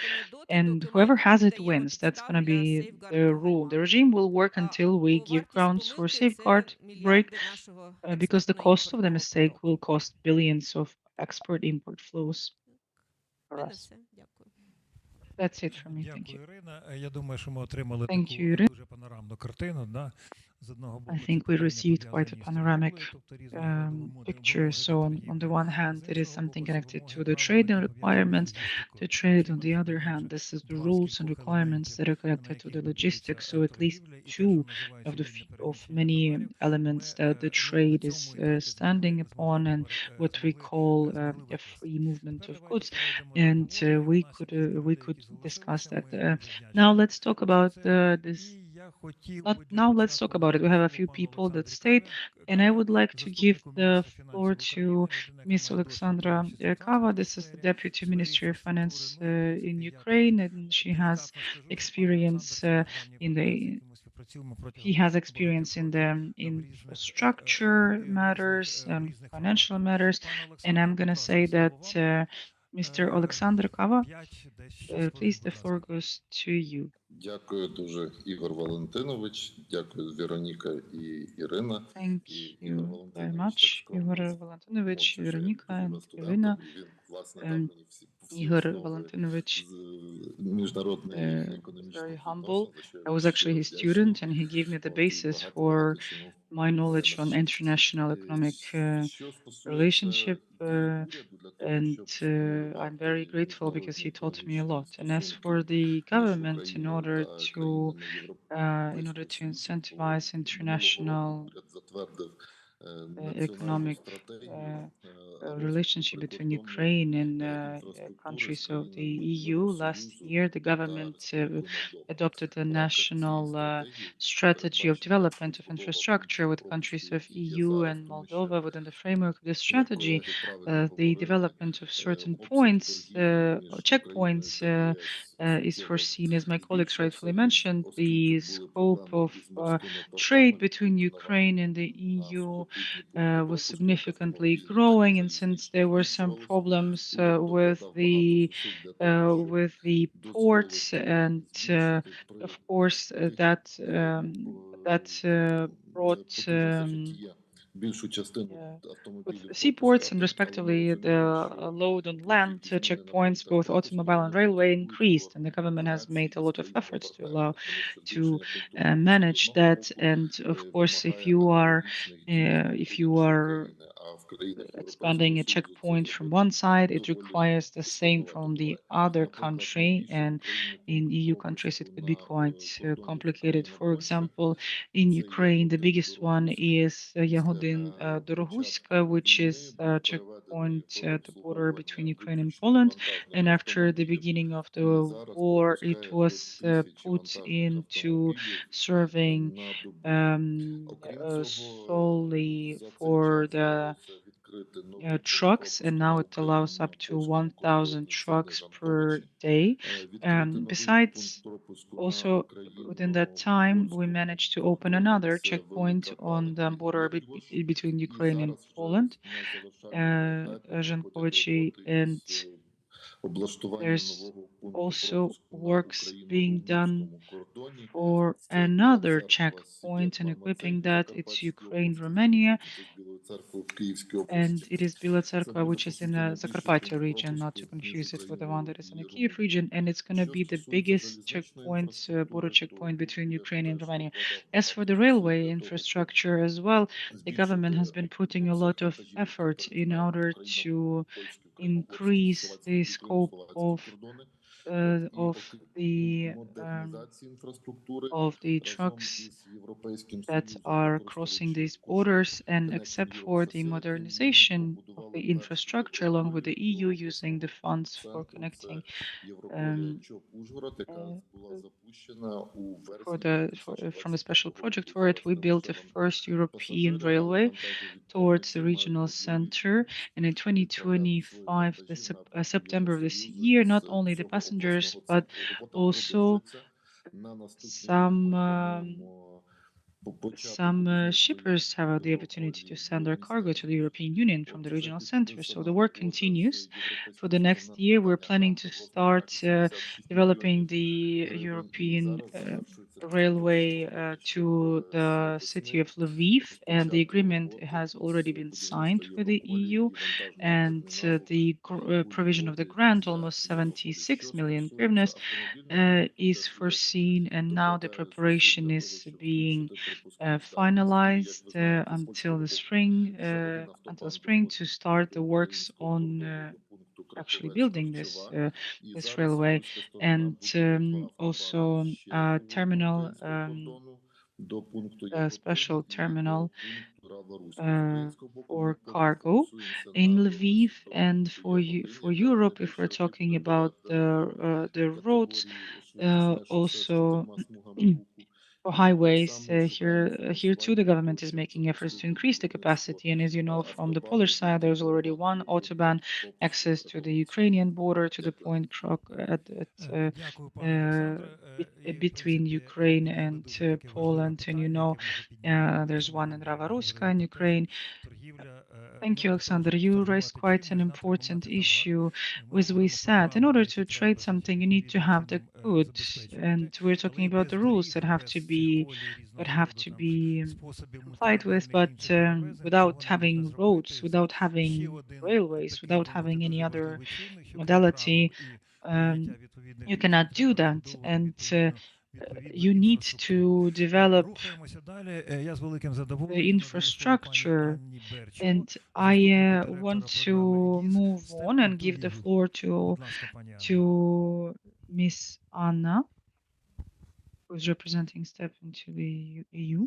and whoever has it wins. That's going to be the rule. The regime will work until we give grounds for safeguard break, because the cost of the mistake will cost billions of export-import flows for us. That's it from me. Thank you.
Дякую, Ірина. Я думаю, що ми отримали
Thank
таку
you, Irina.
дуже панорамну картину. Да? З одного боку,
I
це
think we
питання
received quite a
пов'язані з
panoramic
торгівлею, тобто різного роду вимоги,
picture. So on the one hand,
з
it is
іншого
something
боку, це
connected
вимоги
to the
правил,
trade and
які пов'язані з
requirements to
логістикою.
trade. On
Хіба
the
що
other hand,
найменше
this is the
два з
rules and
кількох
requirements
елементів,
that are
на
connected to
яких
the
будується
logistics. So at least
торгівля, і те, що
two
називається
of
вільне
of
переміщення
many
товарів.
elements
Ми
that the
ну, на
trade is
цьому етапі
standing upon, and what we call
змогли
a
викласти.
free movement
Тепер
of
давайте
goods,
перейдемо до
and
обговорення. У нас є
we
люди,
could
які
discuss
залишилися.
that.
Ми дуже
Now
вдячні
let's talk
за
about
це.
this.
І я хотів
Not
би для
now, let's talk
початку
about it. We
надати
have a
слово
few
пану
people that
Олександрі
stayed, and I
Каві,
would like to give
заступнику
the
міністра
floor
фінансів
to
України, людина, яка
Miss
має досвід в
Alexandra
участі в
Kava.
транспортній
This is the
сфері,
Deputy
в сфері
Ministry of Finance
інфраструктури. Ну і, в
in
принципі, я так
Ukraine, and she has
делікатно скажу, що пан
experience
Олександр це наш давній
in the
партнер, з яким ми співпрацюємо
he
протягом
has
багатьох
experience in
років
the
в різних
infrastructure matters and financial matters,
Пане
and
Олександре,
I'm
будь
gonna
ласка,
say
слово
that
вам.
Mr. Alexander Kava,
5-6 хвилин,
please, the
будь
floor
ласка.
goes to you.
Дякую дуже, Ігор Валентинович. Дякую, Вероніка і Ірина.
Thank
Ігор
you very
Валентинович
much,
так скромно
Igor Valentinovich,
мовчав, що я
Veronika,
був
and
його
Irina.
студентом, і він, власне, дав
Um,
мені всі
Igor
основи
Valentinovich
з міжнародних і
was very
економічних
humble.
відносин, за що я
I
йому
was actually
щиро
his
вдячний.
student, and he gave me the
От, і
basis for
багато чому
my
для
knowledge
нас
on
вчить.
international economic
Що стосується
relationship,
дій уряду для того,
and
щоб
I'm very
стимулювати
grateful because he
міжнародні
taught me a
економічні
lot. And as
стосунки
for the
між
government,
Україною та країнами
in order
Європейського
to
Союзу, то
incentivize
минулого року
international
уряд затвердив національну
economic
стратегію розвитку
relationship between
прикордонної
Ukraine and
інфраструктури з
countries of the
країнами
EU. Last
Євросоюзу
year, the
та
government
Республікою Молдова.
adopted a
В рамках
national
цієї стратегії
strategy of
передбачена
development of
відбудова
infrastructure with countries
пунктів-пропусків,
of
які є
EU
зараз,
and
тому що,
Moldova. Within the framework of this
як
strategy,
колеги правильно
the
говорили,
development of certain
обсяг
points,
торгівлі між
checkpoints,
Україною та ЄС
is
суттєво
foreseen, as my colleagues rightfully
збільшився,
mentioned,
оскільки
the
були
scope
проблеми
of
із морськими
trade
портами
between
відповідно
Ukraine and the
на
EU
сухопутні пункти
was
пропуску
significantly
автомобілів, так і
growing, and since
залізничні
there were some
збільшувались.
problems
Уряд докладав багато зусиль для того, щоб
with the ports,
дозволити
and
збільшити
of course
тих
that brought
потужностях, які є. Більшу частину
with
автомобілів
seaports, and
пропускати, але ми
respectively the
розуміємо, що
load on land
будь-які зміни на
checkpoints,
пунктах
both
пропуску,
automobile and
вони
railway,
потребують
increased, and the government has
координації
made a
із
lot of efforts to
країнами-партнерами,
allow
тому що
to
збільшення пункту пропуску з
manage
одного
that.
боку
And of course,
вимагає аналогічних дій з боку
if you
іншої
are
країни, а
expanding a checkpoint from one side, it requires the same from the other country, and in EU countries it could be quite complicated. For example, in Ukraine, the biggest one is Yahodin Dorohuska, which is a checkpoint at the border between Ukraine and Poland. And after the beginning of the war, it was put into serving solely for the trucks, and now it allows up to 1,000 trucks per day. Besides, also within that time, we managed to open another checkpoint on the border between Ukraine and Poland, Zhankovichi, and there's also works being done for another checkpoint and equipping that. It's Ukraine, Romania, and it is Bila Tserkva, which is in the Zakarpattia region, not to confuse it with the one that is in the Kiev region. And it's going to be the biggest checkpoint, border checkpoint between Ukraine and Romania. As for the railway infrastructure as well, the government has been putting a lot of effort in order to increase the scope of the trucks that are crossing these borders, and except for the modernization of the infrastructure along with the EU using the funds for connecting from a special project for it, we built a first European railway towards the regional center. And in 2025, September of this year, not only the passengers, but also some shippers have the opportunity to send their cargo to the European Union from the regional center. So the work continues. For the next year, we're planning to start developing the European railway to the city of Lviv, and the agreement has already been signed with the EU, and the provision of the grant, almost 76 million hryvnias, is foreseen, and now the preparation is being finalized until spring to start the works on actually building this railway, and also a terminal, a special terminal for cargo in Lviv. And for Europe, if we're talking about the roads, also for highways, here too, the government is making efforts to increase the capacity. And as you know, from the Polish side, there's already one autobahn access to the Ukrainian border to the point between Ukraine and Poland. And you know, there's one in Ravaruska in Ukraine. Thank you, Alexander. You raised quite an important issue. As we said, in order to trade something, you need to have the goods, and we're talking about the rules that have to be complied with. But without having roads, without having railways, without having any other modality, you cannot do that. And you need to develop the infrastructure. And I want to move on and give the floor to Miss Anna, who is representing STEP into the EU.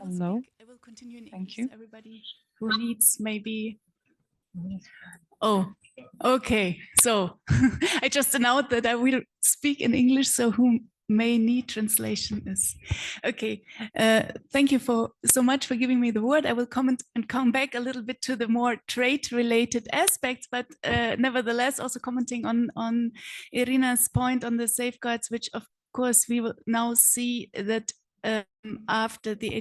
Hello.
I will continue in
Thank
English.
you.
Everybody who needs maybe. Oh, okay. So I just announced that I will speak in English, so who may need translation is okay. Thank you so much for giving me the word. I will comment and come back a little bit to the more trade-related aspects, but nevertheless also commenting on Irina's point on the safeguards, which of course we will now see that after the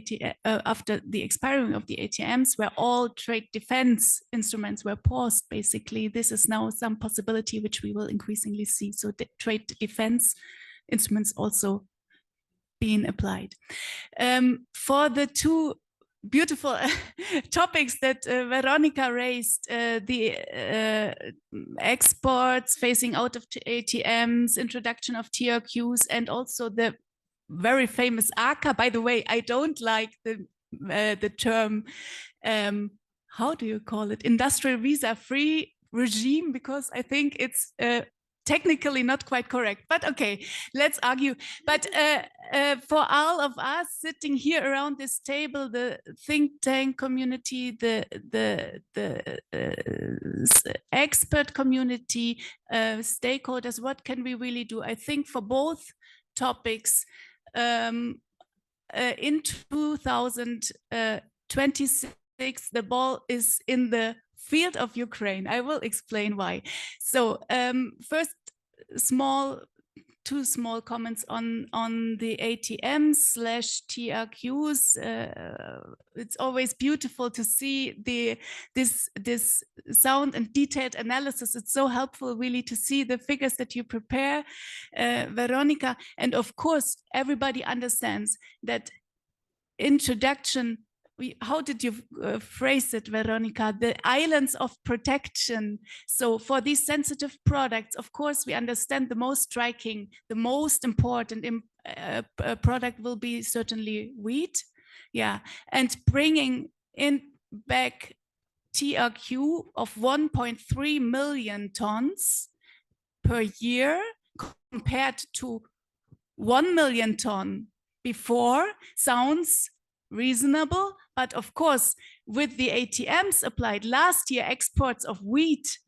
expiring of the ATMs, where all trade defense instruments were paused, basically, this is now some possibility which we will increasingly see. So the trade defense instruments also being applied. For the two beautiful topics that Veronika raised, the exports, phasing out of ATMs, introduction of TRQs, and also the very famous ACA. By the way, I don't like the the term, how do you call it, industrial visa-free regime, because I think it's technically not quite correct, but okay, let's argue. But for all of us sitting here around this table, the think tank community, the expert community, stakeholders, what can we really do? I think for both topics, in 2026, the ball is in the field of Ukraine. I will explain why. So first, two small comments on the ATMs/TRQs. It's always beautiful to see this sound and detailed analysis. It's so helpful really to see the figures that you prepare, Veronika. And of course, everybody understands that introduction. How did you phrase it, Veronika? The islands of protection. So for these sensitive products, of course, we understand the most striking, the most important product will be certainly wheat. Yeah, and bringing in back TRQ of 1.3 million tons per year compared to 1 million ton before sounds reasonable, but of course, with the ATMs applied last year, exports of wheat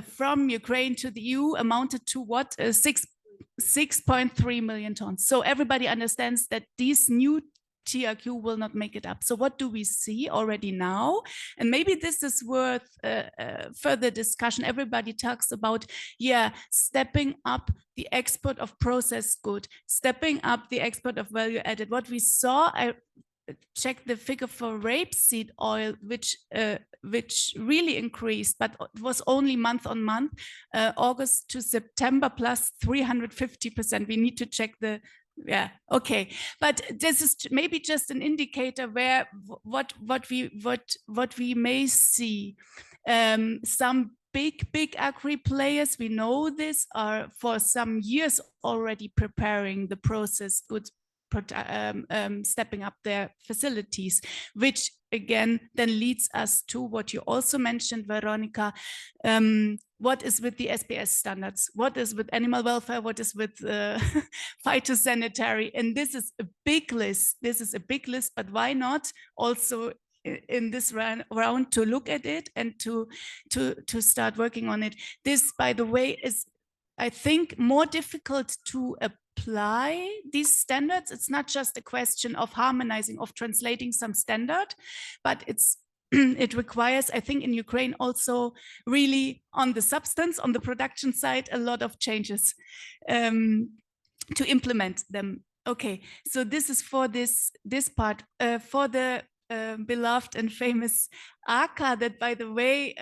from Ukraine to the EU amounted to what? 6.3 million tons. So everybody understands that these new TRQ will not make it up. So what do we see already now? And maybe this is worth further discussion. Everybody talks about, yeah, stepping up the export of processed good, stepping up the export of value added. What we saw, I checked the figure for rapeseed oil, which really increased, but it was only month on month, August to September plus 350%. We need to check the, yeah, okay. But this is maybe just an indicator where what we may see. Some big agri players, we know this, are for some years already preparing the processed goods, stepping up their facilities, which again then leads us to what you also mentioned, Veronika. What is with the SPS standards? What is with animal welfare? What is with phytosanitary? And this is a big list. This is a big list, but why not also in this round to look at it and to start working on it? This, by the way, is, I think, more difficult to apply these standards. It's not just a question of harmonizing, of translating some standard, but it requires, I think, in Ukraine also really on the substance, on the production side, a lot of changes to implement them. Okay, so this is for this part. For the beloved and famous ACA, that, by the way,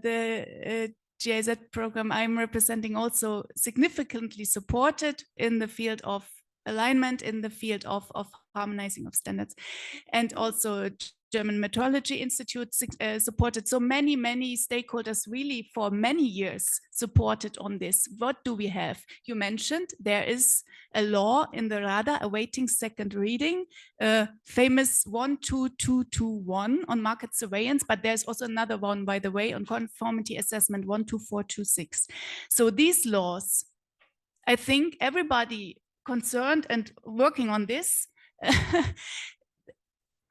the GIZ program I'm representing also significantly supported in the field of alignment, in the field of harmonizing of standards, and also German Metrology Institute supported. So many stakeholders really for many years supported on this. What do we have? You mentioned there is a law in the Rada awaiting second reading, famous 12221 on market surveillance, but there's also another one, by the way, on conformity assessment 12426. So these laws, I think everybody concerned and working on this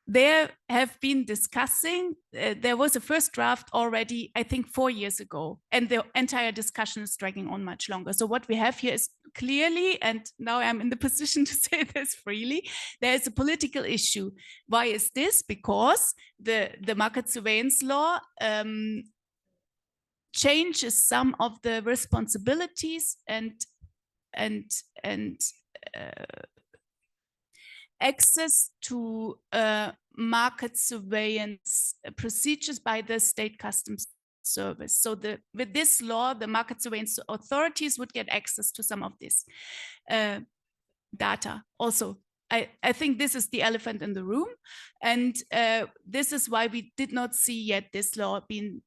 they have been discussing, there was a first draft already, I think 4 years ago, and the entire discussion is dragging on much longer. So what we have here is clearly, and now I'm in the position to say this freely, there is a political issue. Why is this? Because the market surveillance law changes some of the responsibilities and access to market surveillance procedures by the state customs service. So with this law, the market surveillance authorities would get access to some of this data. Also, I think this is the elephant in the room. And this is why we did not see yet this law being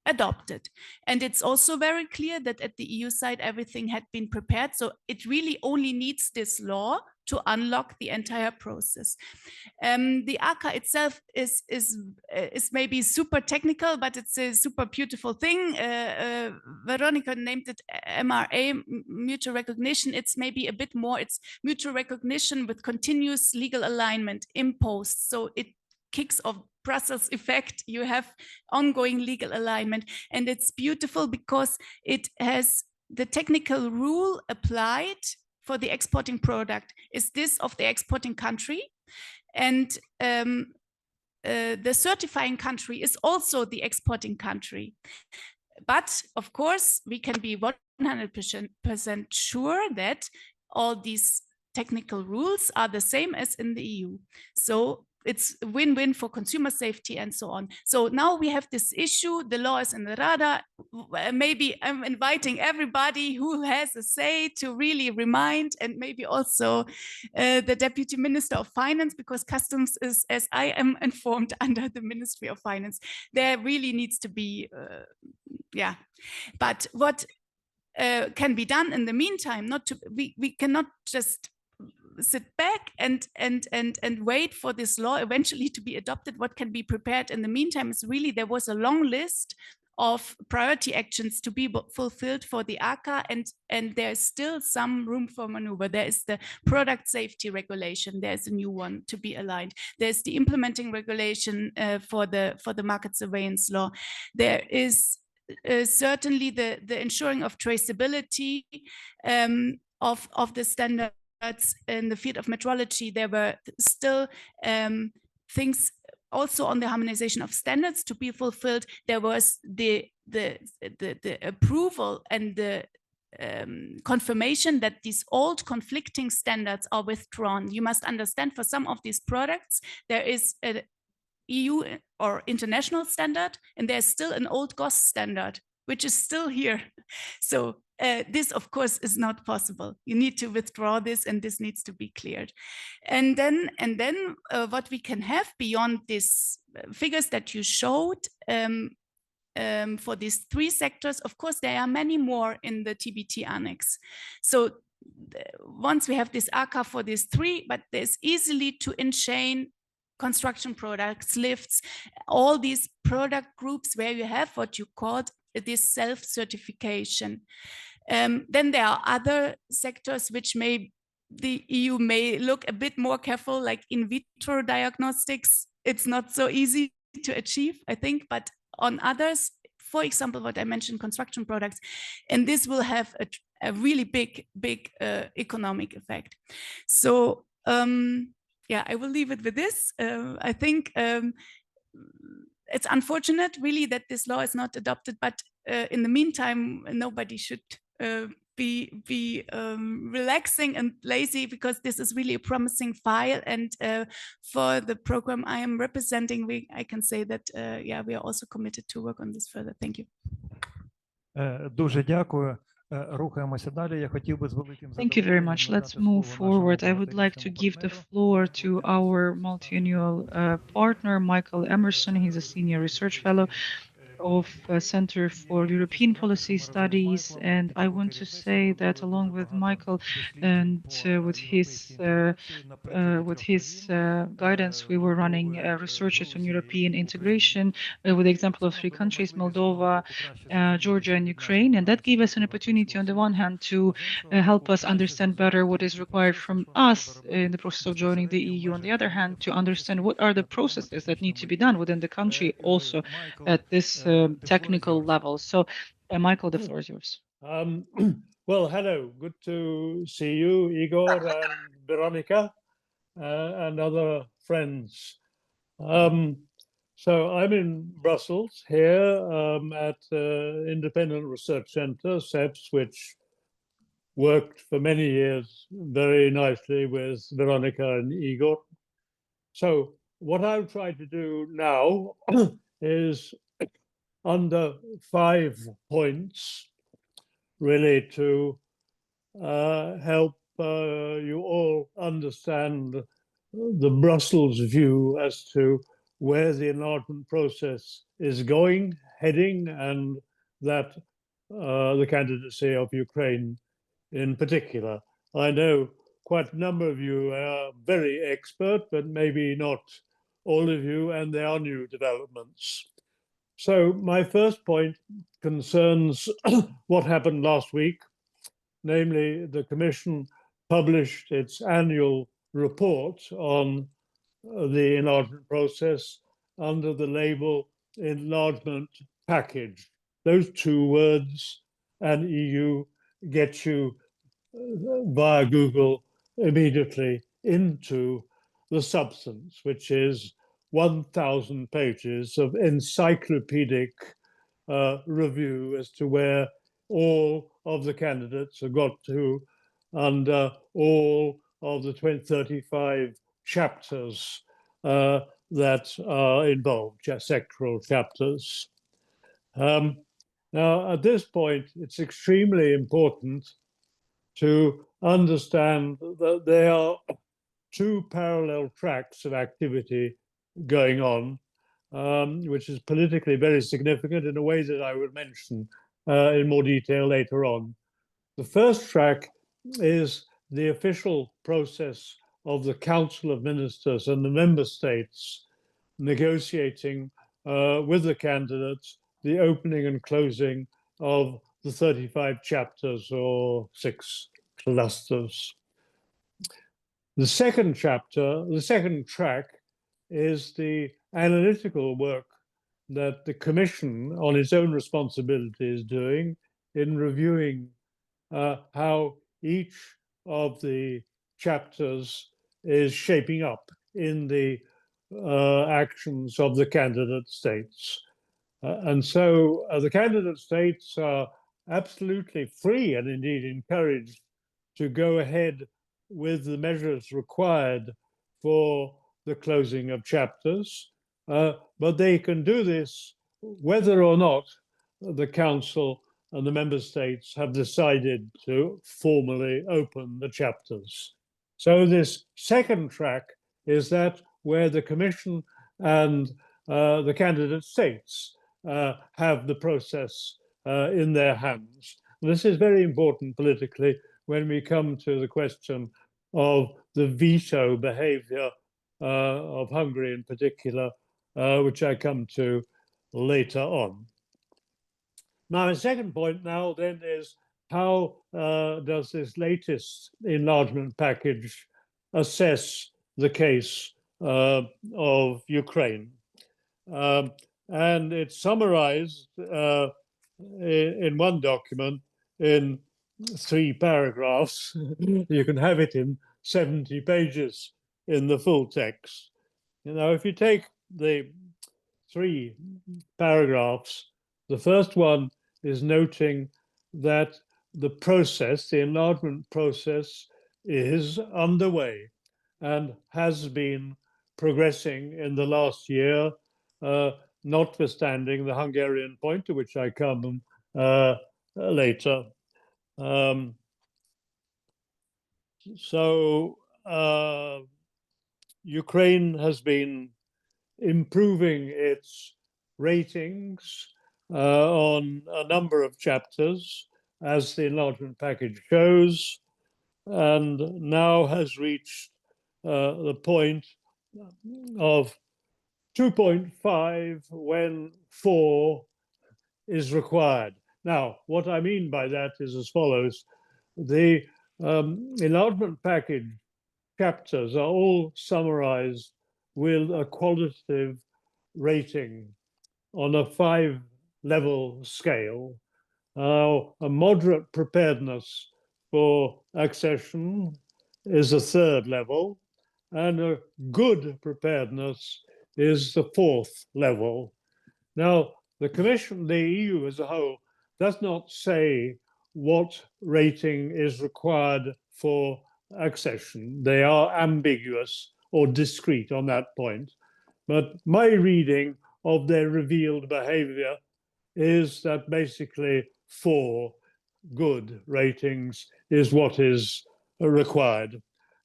adopted. And it's also very clear that at the EU side, everything had been prepared. So it really only needs this law to unlock the entire process. The ACA itself is maybe super technical, but it's a super beautiful thing. Veronika named it MRA, mutual recognition. It's maybe a bit more, it's mutual recognition with continuous legal alignment imposed. So it kicks off Brussels effect. You have ongoing legal alignment, and it's beautiful because it has the technical rule applied for the exporting product is this of the exporting country, and the certifying country is also the exporting country. But of course, we can be 100% sure that all these technical rules are the same as in the EU. So it's a win-win for consumer safety and so on. So now we have this issue, the law is in the radar. Maybe I'm inviting everybody who has a say to really remind, and maybe also the Deputy Minister of Finance, because customs is, as I am informed, under the Ministry of Finance. There really needs to be, yeah. But what can be done in the meantime, we cannot just sit back and wait for this law eventually to be adopted. What can be prepared in the meantime is really, there was a long list of priority actions to be fulfilled for the ACA, and there's still some room for maneuver. There is the product safety regulation, there's a new one to be aligned. There's the implementing regulation for the market surveillance law. There is certainly the ensuring of traceability of the standard. In the field of metrology, there were still things also on the harmonization of standards to be fulfilled. There was the approval and the confirmation that these old conflicting standards are withdrawn. You must understand, for some of these products, there is a EU or international standard, and there's still an old GOS standard, which is still here. So this, of course, is not possible. You need to withdraw this, and this needs to be cleared. And then what we can have beyond these figures that you showed for these three sectors, of course, there are many more in the TBT annex. So once we have this ACA for these three, but there's easily to in-chain construction products, lifts, all these product groups where you have what you called this self-certification. Then there are other sectors which the EU may look a bit more careful, like in vitro diagnostics. It's not so easy to achieve, I think, but on others, for example, what I mentioned, construction products, and this will have a really big economic effect. So yeah, I will leave it with this. I think it's unfortunate, really, that this law is not adopted, but in the meantime, nobody should be relaxing and lazy, because this is really a promising file. And for the program I am representing, I can say that, yeah, we are also committed to work on this further. Thank you.
Дуже дякую. Рухаємося далі. Я хотів би з великим
Thank you very much. Let's move forward. I would like to give the floor to our multi-annual partner, Michael Emerson. He's a senior research fellow of Center for European Policy Studies, and I want to say that along with Michael and with his guidance, we were running researches on European integration with the example of three countries: Moldova, Georgia, and Ukraine, and that gave us an opportunity, on the one hand, to help us understand better what is required from us in the process of joining the EU, on the other hand, to understand what are the processes that need to be done within the country, also at this technical level. So, Michael, the floor is yours.
Well, hello. Good to see you, Igor and Veronika, and other friends. So I'm in Brussels here at Independent Research Center, CEPS, which worked for many years very nicely with Veronika and Igor. So what I'll try to do now is, under 5 points, really to help you all understand the Brussels view as to where the enlargement process is going, heading, and that the candidacy of Ukraine in particular. I know quite a number of you are very expert, but maybe not all of you, and there are new developments. So my first point concerns what happened last week, namely the Commission published its annual report on the enlargement process under the label enlargement package. Those two words and EU get you via Google immediately into the substance, which is 1,000 pages of encyclopedic review as to where all of the candidates have got to under all of the 35 chapters that are involved, sectoral chapters. Now, at this point, it's extremely important to understand that there are two parallel tracks of activity going on, which is politically very significant in a way that I will mention in more detail later on. The first track is the official process of the Council of Ministers and the member states negotiating with the candidates the opening and closing of the 35 chapters or 6 clusters. The second chapter, the second track, is the analytical work that the Commission on its own responsibility is doing in reviewing how each of the chapters is shaping up in the actions of the candidate states. And so the candidate states are absolutely free and indeed encouraged to go ahead with the measures required for the closing of chapters, but they can do this whether or not the Council and the member states have decided to formally open the chapters. So this second track is that where the Commission and the candidate states have the process in their hands. And this is very important politically when we come to the question of the veto behavior of Hungary in particular, which I come to later on. Now, my second point now then is how does this latest enlargement package assess the case of Ukraine? And it's summarized in one document in 3 paragraphs. You can have it in 70 pages in the full text. You know, if you take the 3 paragraphs, the first one is noting that the process, the enlargement process, is underway and has been progressing in the last year, notwithstanding the Hungarian point, to which I come later. So Ukraine has been improving its ratings on a number of chapters, as the enlargement package shows, and now has reached the point of 2.5 when 4 is required. Now, what I mean by that is as follows. The enlargement package chapters are all summarized with a qualitative rating on a 5-level scale. A moderate preparedness for accession is a 3rd level, and a good preparedness is the 4th level. Now, the Commission, the EU as a whole, does not say what rating is required for accession. They are ambiguous or discrete on that point. But my reading of their revealed behavior is that basically 4 good ratings is what is required.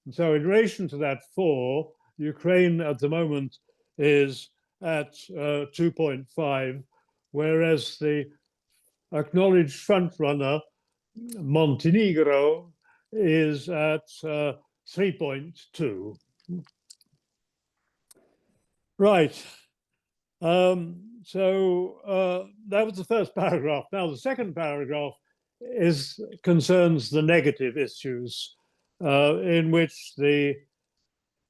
And so in relation to that 4, Ukraine at the moment is at 2.5, whereas the acknowledged frontrunner, Montenegro, is at 3.2. Right. So that was the first paragraph. Now the second paragraph concerns the negative issues in which the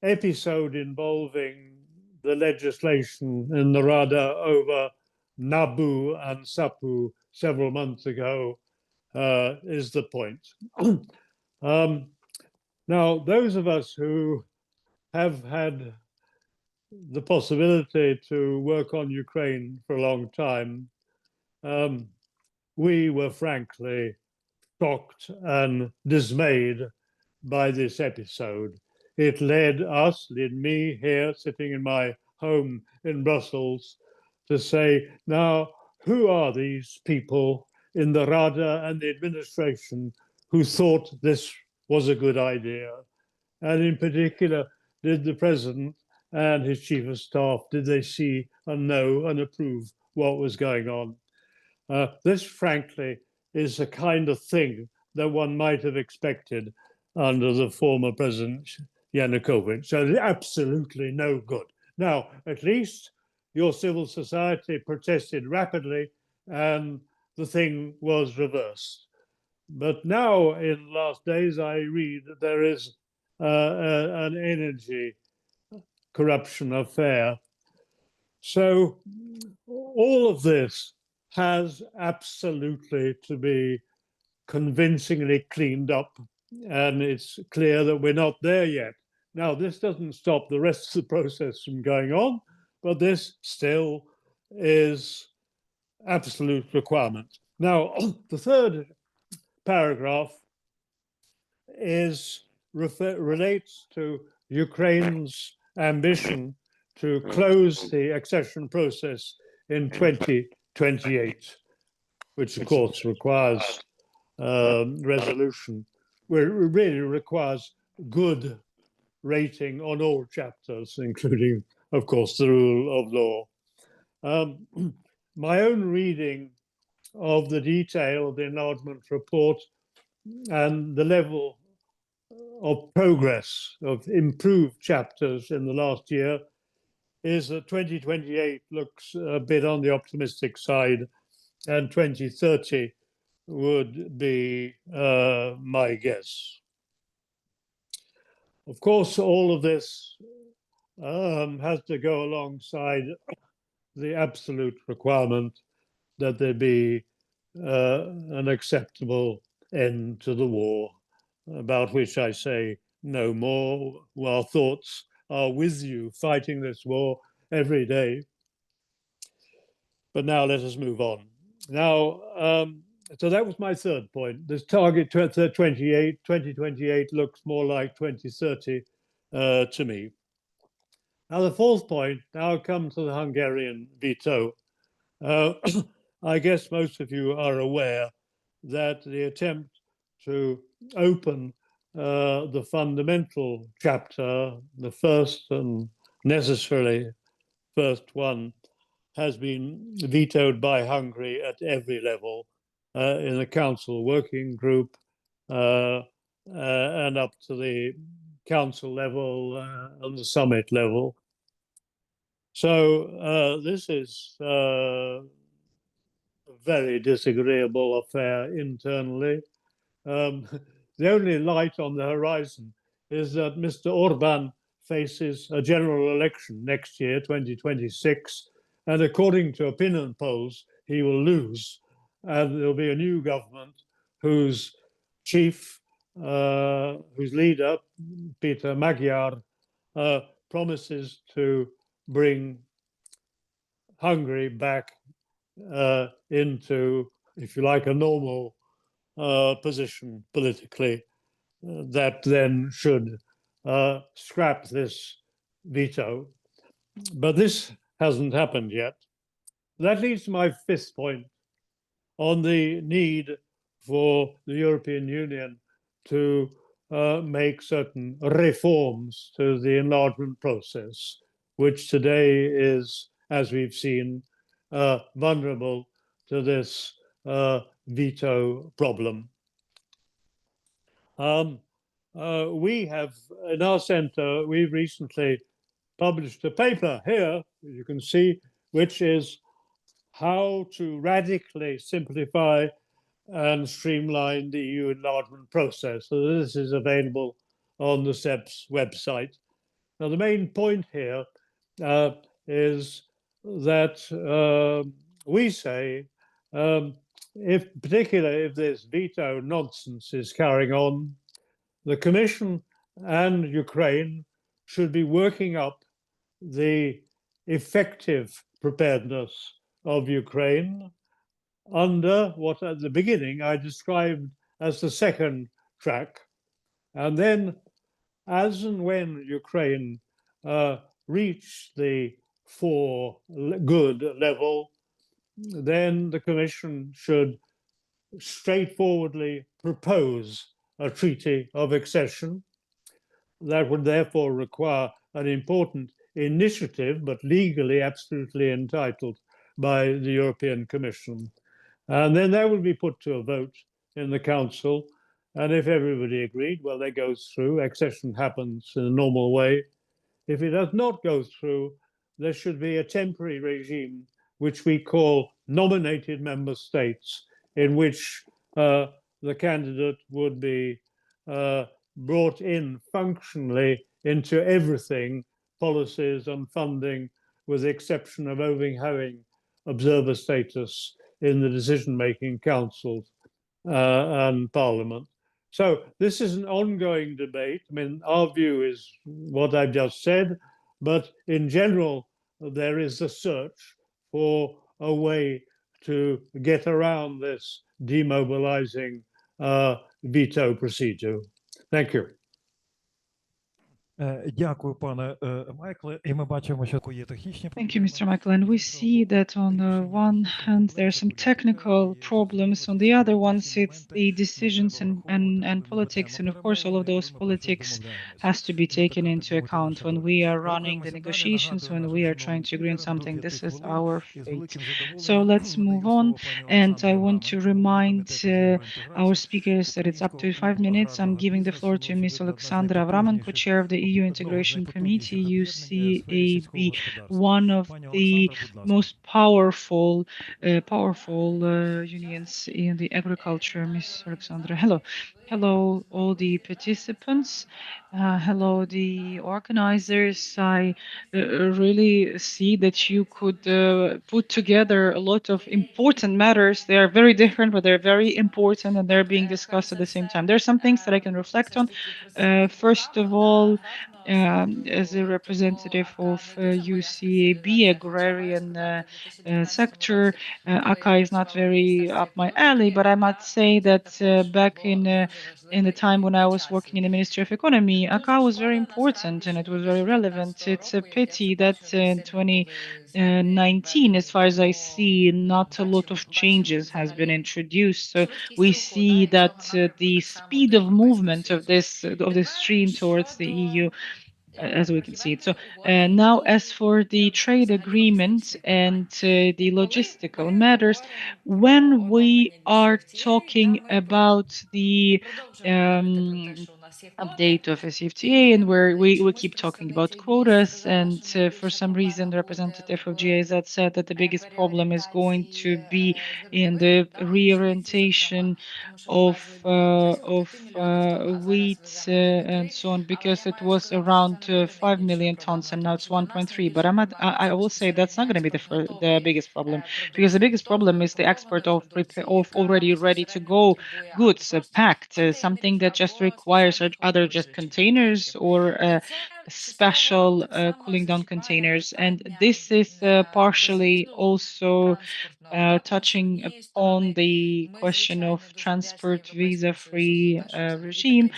episode involving the legislation in the Rada over Nabu and Sapu several months ago is the point. Now, those of us who have had the possibility to work on Ukraine for a long time, we were frankly shocked and dismayed by this episode. It led me here sitting in my home in Brussels to say, now, who are these people in the Rada and the administration who thought this was a good idea? And in particular, did the president and his chief of staff, did they see and know and approve what was going on? This, frankly, is a kind of thing that one might have expected under the former president Yanukovych. So absolutely no good. Now, at least your civil society protested rapidly and the thing was reversed. But now, in last days, I read that there is an energy corruption affair. So all of this has absolutely to be convincingly cleaned up, and it's clear that we're not there yet. Now, this doesn't stop the rest of the process from going on, but this still is absolute requirement. Now, the third paragraph relates to Ukraine's ambition to close the accession process in 2028, which of course requires resolution, where it really requires good rating on all chapters, including, of course, the rule of law. My own reading of the detail of the enlargement report and the level of progress of improved chapters in the last year is that 2028 looks a bit on the optimistic side, and 2030 would be my guess. Of course, all of this has to go alongside the absolute requirement that there be an acceptable end to the war, about which I say no more. Our thoughts are with you fighting this war every day. But now let us move on. Now, so that was my third point. This target 2028 looks more like 2030 to me. Now, the fourth point, now I come to the Hungarian veto. I guess most of you are aware that the attempt to open the fundamental chapter, the first and necessarily first one, has been vetoed by Hungary at every level, in the council working group and up to the council level and the summit level. So this is a very disagreeable affair internally. The only light on the horizon is that Mr. Orban faces a general election next year, 2026, and according to opinion polls, he will lose. And there'll be a new government whose chief, whose leader, Peter Magyar, promises to bring Hungary back into, if you like, a normal position politically, that then should scrap this veto. But this hasn't happened yet. That leads to my fifth point on the need for the European Union to make certain reforms to the enlargement process, which today is, as we've seen, vulnerable to this veto problem. we have, in our center, we recently published a paper here, as you can see, which is how to radically simplify and streamline the EU enlargement process. So this is available on the SEP's website. Now, the main point here is that we say, if particularly if this veto nonsense is carrying on, the Commission and Ukraine should be working up the effective preparedness of Ukraine under what at the beginning I described as the second track. And then, as and when Ukraine reach the for good level, then the Commission should straightforwardly propose a treaty of accession that would therefore require an important initiative, but legally absolutely entitled by the European Commission. And then that would be put to a vote in the Council. And if everybody agreed, well, that goes through. Accession happens in a normal way. If it does not go through, there should be a temporary regime, which we call nominated member states, in which the candidate would be brought in functionally into everything, policies and funding, with the exception of only having observer status in the decision-making councils and parliament. So this is an ongoing debate. I mean, our view is what I've just said, but in general, there is a search for a way to get around this demobilizing veto procedure. Thank you.
Дякую, пане Майкле. І ми бачимо, що є технічні
Thank you, Mr. Michael. And we see that on the one hand, there are some technical problems. On the other ones, it's the decisions and politics. And of course, all of those politics has to be taken into account when we are running the negotiations, when we are trying to agree on something. This is our fate. So let's move on. And I want to remind our speakers that it's up to 5 minutes. I'm giving the floor to Ms. Alexandra Avraменко, Chair of the EU Integration Committee, UCAB, one of the most powerful unions in the agriculture. Ms. Alexandra, hello. Hello, all the participants. Hello, the organizers. I really see that you could put together a lot of important matters. They are very different, but they're very important, and they're being discussed at the same time. There are some things that I can reflect on. First of all, as a representative of UCAB, agrarian sector, ACA is not very up my alley, but I must say that back in the time when I was working in the Ministry of Economy, ACA was very important and it was very relevant. It's a pity that in 2019, as far as I see, not a lot of changes has been introduced. So we see that the speed of movement of this stream towards the EU, as we can see it. So now, as for the trade agreement and the logistical matters, when we are talking about the update of SFTA, and where we keep talking about quotas, and for some reason the representative of GIZ said that the biggest problem is going to be in the reorientation of wheat and so on, because it was around 5 million tons and now it's 1.3. But I will say that's not going to be the biggest problem, because the biggest problem is the export of already ready to go goods, packed, something that just requires other just containers or special cooling down containers. And this is partially also touching upon the question of transport visa-free regime,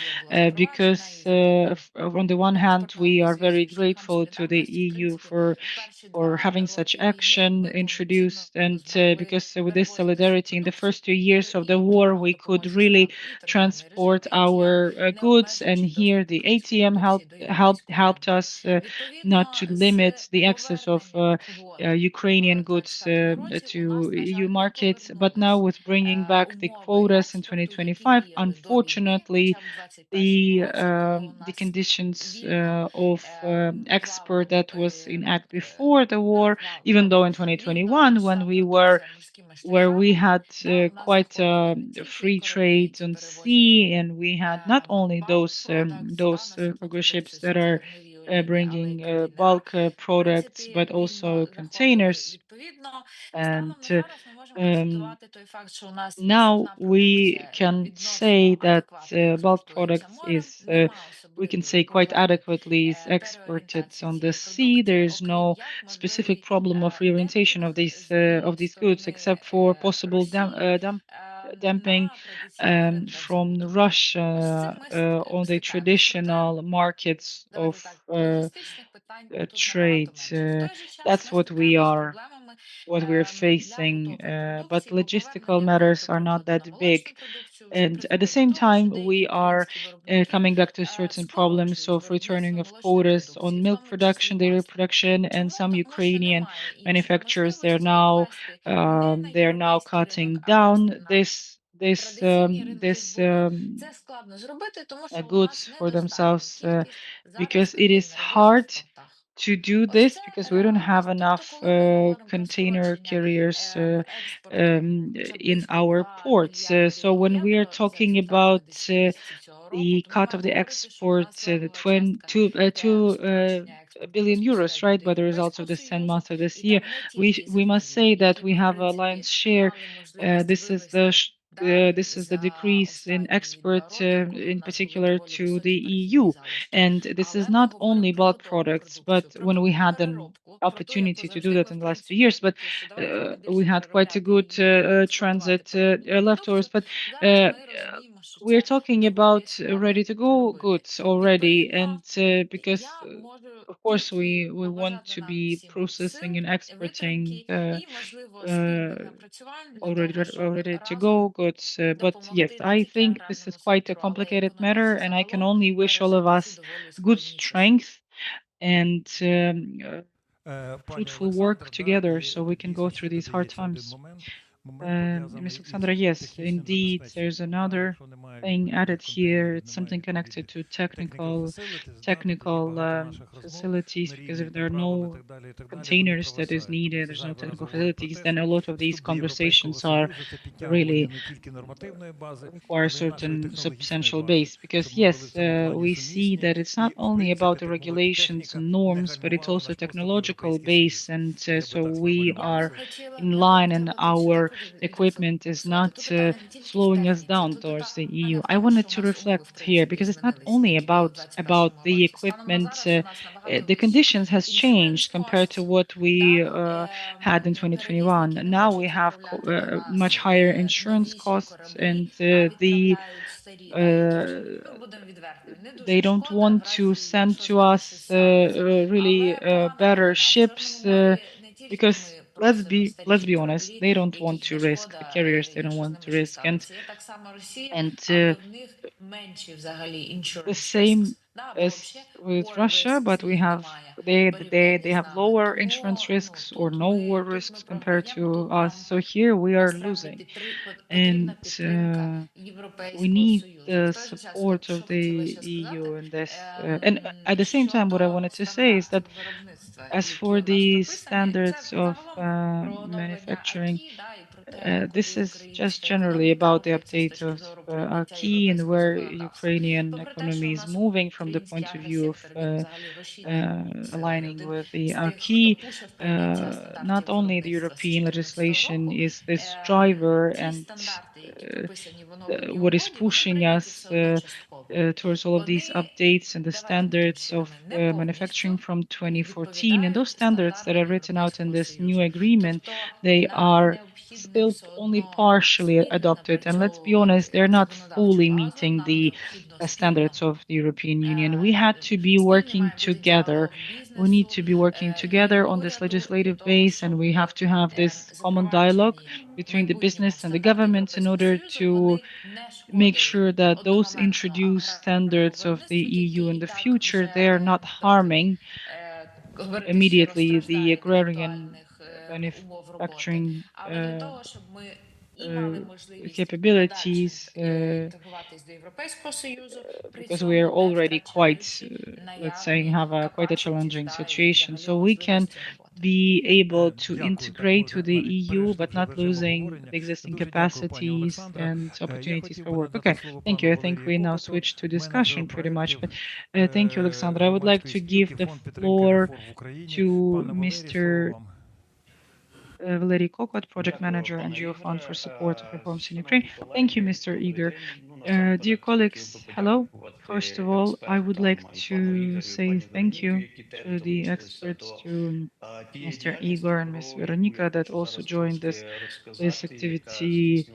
because on the one hand, we are very grateful to the EU for having such action introduced, and because with this solidarity in the first 2 years of the war, we could really transport our goods, and here the ATM helped us not to limit the access of Ukrainian goods to EU markets. But now with bringing back the quotas in 2025, unfortunately, the conditions of export that was in act before the war, even though in 2021 when we were where we had quite free trade on sea, and we had not only those cargo ships that are bringing bulk products, but also containers. And um, now we can say that bulk products is we can say quite adequately is exported on the sea. There is no specific problem of reorientation of these goods, except for possible dumping from Russia on the traditional markets of trade. That's what we're facing. But logistical matters are not that big. And at the same time, we are coming back to certain problems of returning of quotas on milk production, dairy production, and some Ukrainian manufacturers. They're now cutting down this goods for themselves because it is hard to do this because we don't have enough container carriers in our ports. So when we are talking about the cut of the export, the 2 billion euros, right, by the results of this 10 months of this year, we must say that we have a lion's share. This is the decrease in export, in particular to the EU, and this is not only bulk products. But when we had an opportunity to do that in the last 2 years, but we had quite a good transit leftovers. But we're talking about ready-to-go goods already, and because of course we want to be processing and exporting already to go goods. But yes, I think this is quite a complicated matter, and I can only wish all of us good strength and fruitful work together so we can go through these hard times. Ms. Alexandra, yes, indeed, there's another thing added here. It's something connected to technical facilities, because if there are no containers that is needed, there's no technical facilities, then a lot of these conversations are really require certain substantial base. Because yes, we see that it's not only about the regulations and norms, but it's also technological base, and so we are in line, and our equipment is not slowing us down towards the EU. I wanted to reflect here because it's not only about the equipment. The conditions has changed compared to what we had in 2021. Now we have much higher insurance costs, and they don't want to send to us really better ships because let's be honest, they don't want to risk the carriers. They don't want to risk, and the same as with Russia, but they have lower insurance risks or no war risks compared to us. So here we are losing, and we need the support of the EU in this. And at the same time, what I wanted to say is that as for the standards of manufacturing, this is just generally about the update of our key and where Ukrainian economy is moving from the point of view of aligning with the acquis. Not only the European legislation is this driver and what is pushing us towards all of these updates and the standards of manufacturing from 2014, and those standards that are written out in this new agreement, they are still only partially adopted. And let's be honest, they're not fully meeting the standards of the European Union. We had to be working together. We need to be working together on this legislative base, and we have to have this common dialogue between the business and the governments in order to make sure that those introduced standards of the EU in the future, they are not harming immediately the agrarian manufacturing uh, capabilities, because we are already quite, let's say, have a quite a challenging situation. So we can be able to integrate with the EU, but not losing the existing capacities and opportunities for work. Okay, thank you. I think we now switch to discussion pretty much. But thank you, Alexandra. I would like to give the floor to Mr. Valery Kokot, Project Manager, NGO Fund for Support of Reforms in Ukraine. Thank you, Mr. Igor. Dear colleagues, hello. First of all, I would like to say thank you to the experts, to Mr. Igor and Ms. Veronika that also joined this activity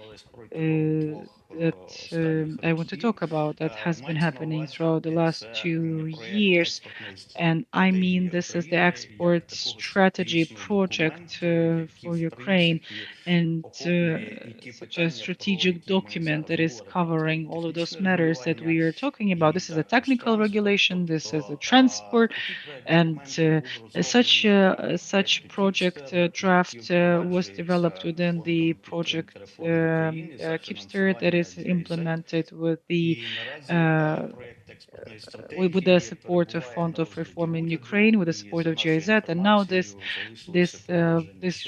that I want to talk about that has been happening throughout the last 2 years. And I mean, this is the export strategy project for Ukraine, and such a strategic document that is covering all of those matters that we are talking about. This is a technical regulation, this is a transport, and such project draft was developed within the project Kipster that is implemented with the with the support of Fund of Reform in Ukraine, with the support of GIZ, and now this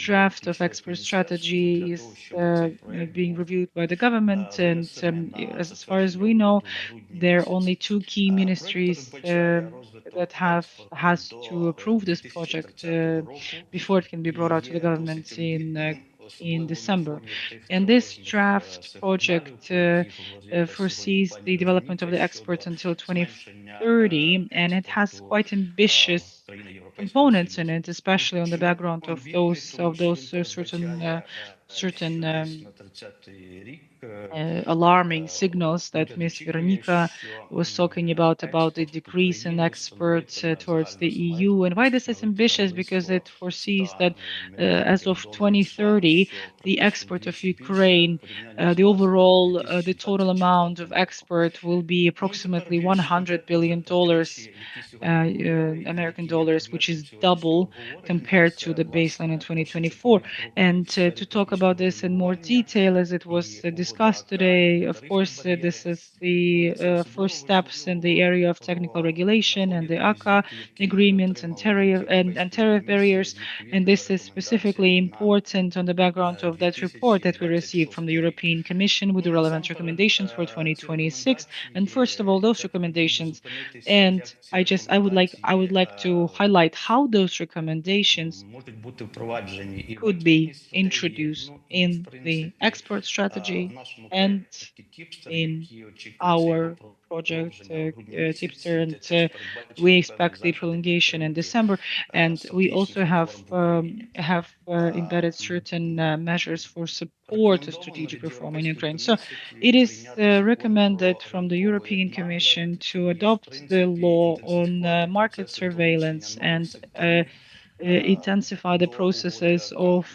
draft of expert strategy is being reviewed by the government. And as far as we know, there are only two key ministries that has to approve this project before it can be brought out to the government in December. And this draft project foresees the development of the exports until 2030, and it has quite ambitious components in it, especially on the background of those certain alarming signals that Ms. Veronika was talking about the decrease in exports towards the EU. And why this is ambitious? Because it foresees that as of 2030, the export of Ukraine, the total amount of export will be approximately $100 billion American dollars, which is double compared to the baseline in 2024. And to talk about this in more detail, as it was discussed today, of course, this is the first steps in the area of technical regulation and the ACA agreement and tariff barriers. And this is specifically important on the background of that report that we received from the European Commission with the relevant recommendations for 2026. And first of all, those recommendations, and I would like to highlight how those recommendations could be introduced in the export strategy and in our project tipster, and we expect the prolongation in December. And we also have embedded certain measures for support to strategic reform in Ukraine. So it is recommended from the European Commission to adopt the law on market surveillance and intensify the processes of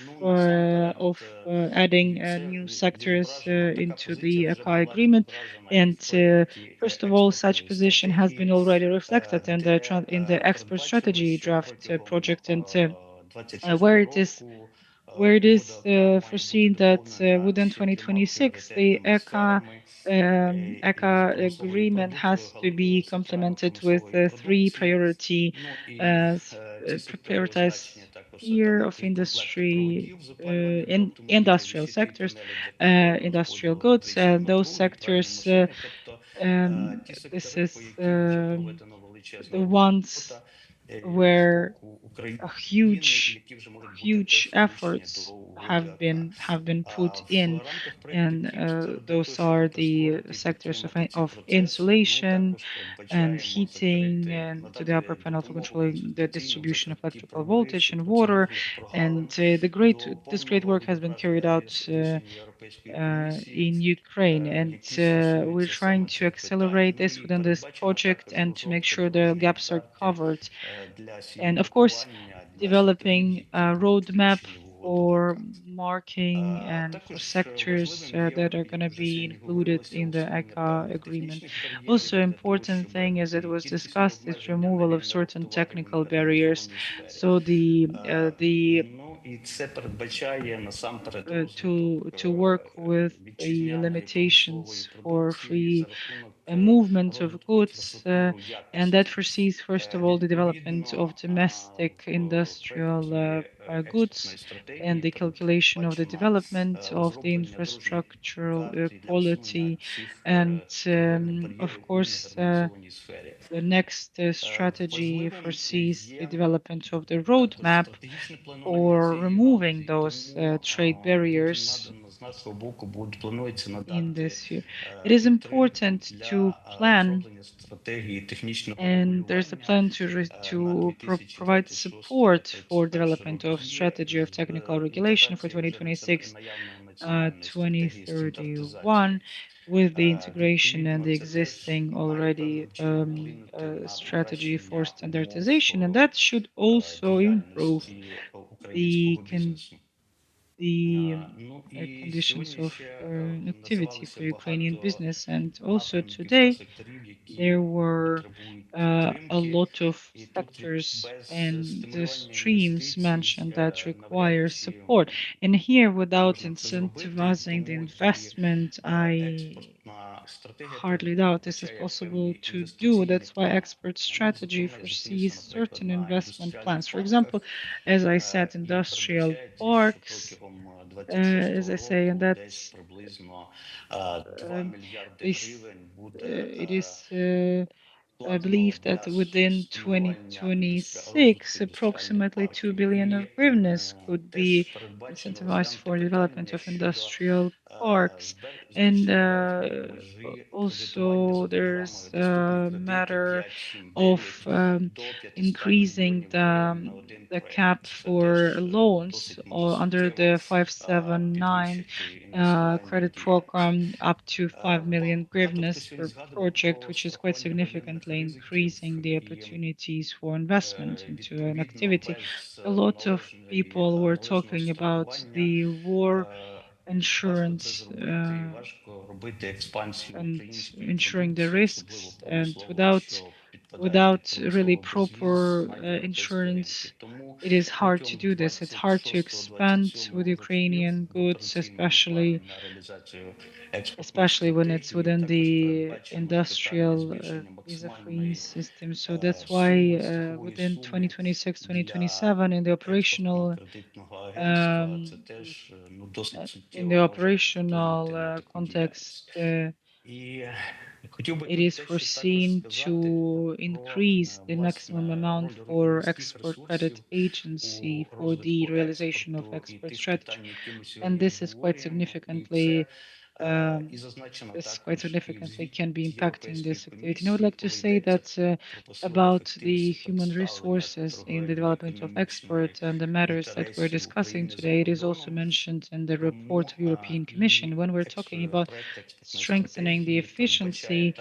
adding new sectors into the ACAI agreement. And first of all, such position has been already reflected in the export strategy draft project, and where it is foreseen that within 2026 the ECA agreement has to be complemented with three prioritized sphere of industry in industrial sectors, industrial goods, and those sectors. This is the ones where huge efforts have been put in, and those are the sectors of insulation and heating, and to the upper panel for controlling the distribution of electrical voltage and water. And this great work has been carried out in Ukraine, and we're trying to accelerate this within this project and to make sure the gaps are covered. And of course, developing a roadmap for marking and for sectors that are going to be included in the ECA agreement. Also, important thing, as it was discussed, is removal of certain technical barriers. So to work with the limitations for free movement of goods, and that foresees, first of all, the development of domestic industrial goods and the calculation of the development of the infrastructural quality. And of course, the next strategy foresees the development of the roadmap for removing those trade barriers in this year. It is important to plan, and there's a plan to provide support for development of strategy of technical regulation for 2026 2031, with the integration and the existing already strategy for standardization, and that should also improve the conditions of activity for Ukrainian business. And also today, there were a lot of sectors and the streams mentioned that require support. And here, without incentivizing the investment, I hardly doubt this is possible to do. That's why expert strategy foresees certain investment plans. For example, as I said, industrial parks, as I say, and that's this. It is. I believe that within 2026, approximately 2 billion of hryvnias could be incentivized for development of industrial parks. And also, there's a matter of increasing the cap for loans or under the 579 credit program up to 5 million hryvnias per project, which is quite significantly increasing the opportunities for investment into an activity. A lot of people were talking about the war insurance and insuring the risks, and without really proper insurance, it is hard to do this. It's hard to expand with Ukrainian goods, especially when it's within the industrial visa-free system. So that's why within 2026, 2027, um, in the operational context, it is foreseen to increase the maximum amount for export credit agency for the realization of export strategy, and this quite significantly can be impacting this activity. And I would like to say that about the human resources in the development of export and the matters that we're discussing today, it is also mentioned in the report of European Commission when we're talking about strengthening the efficiency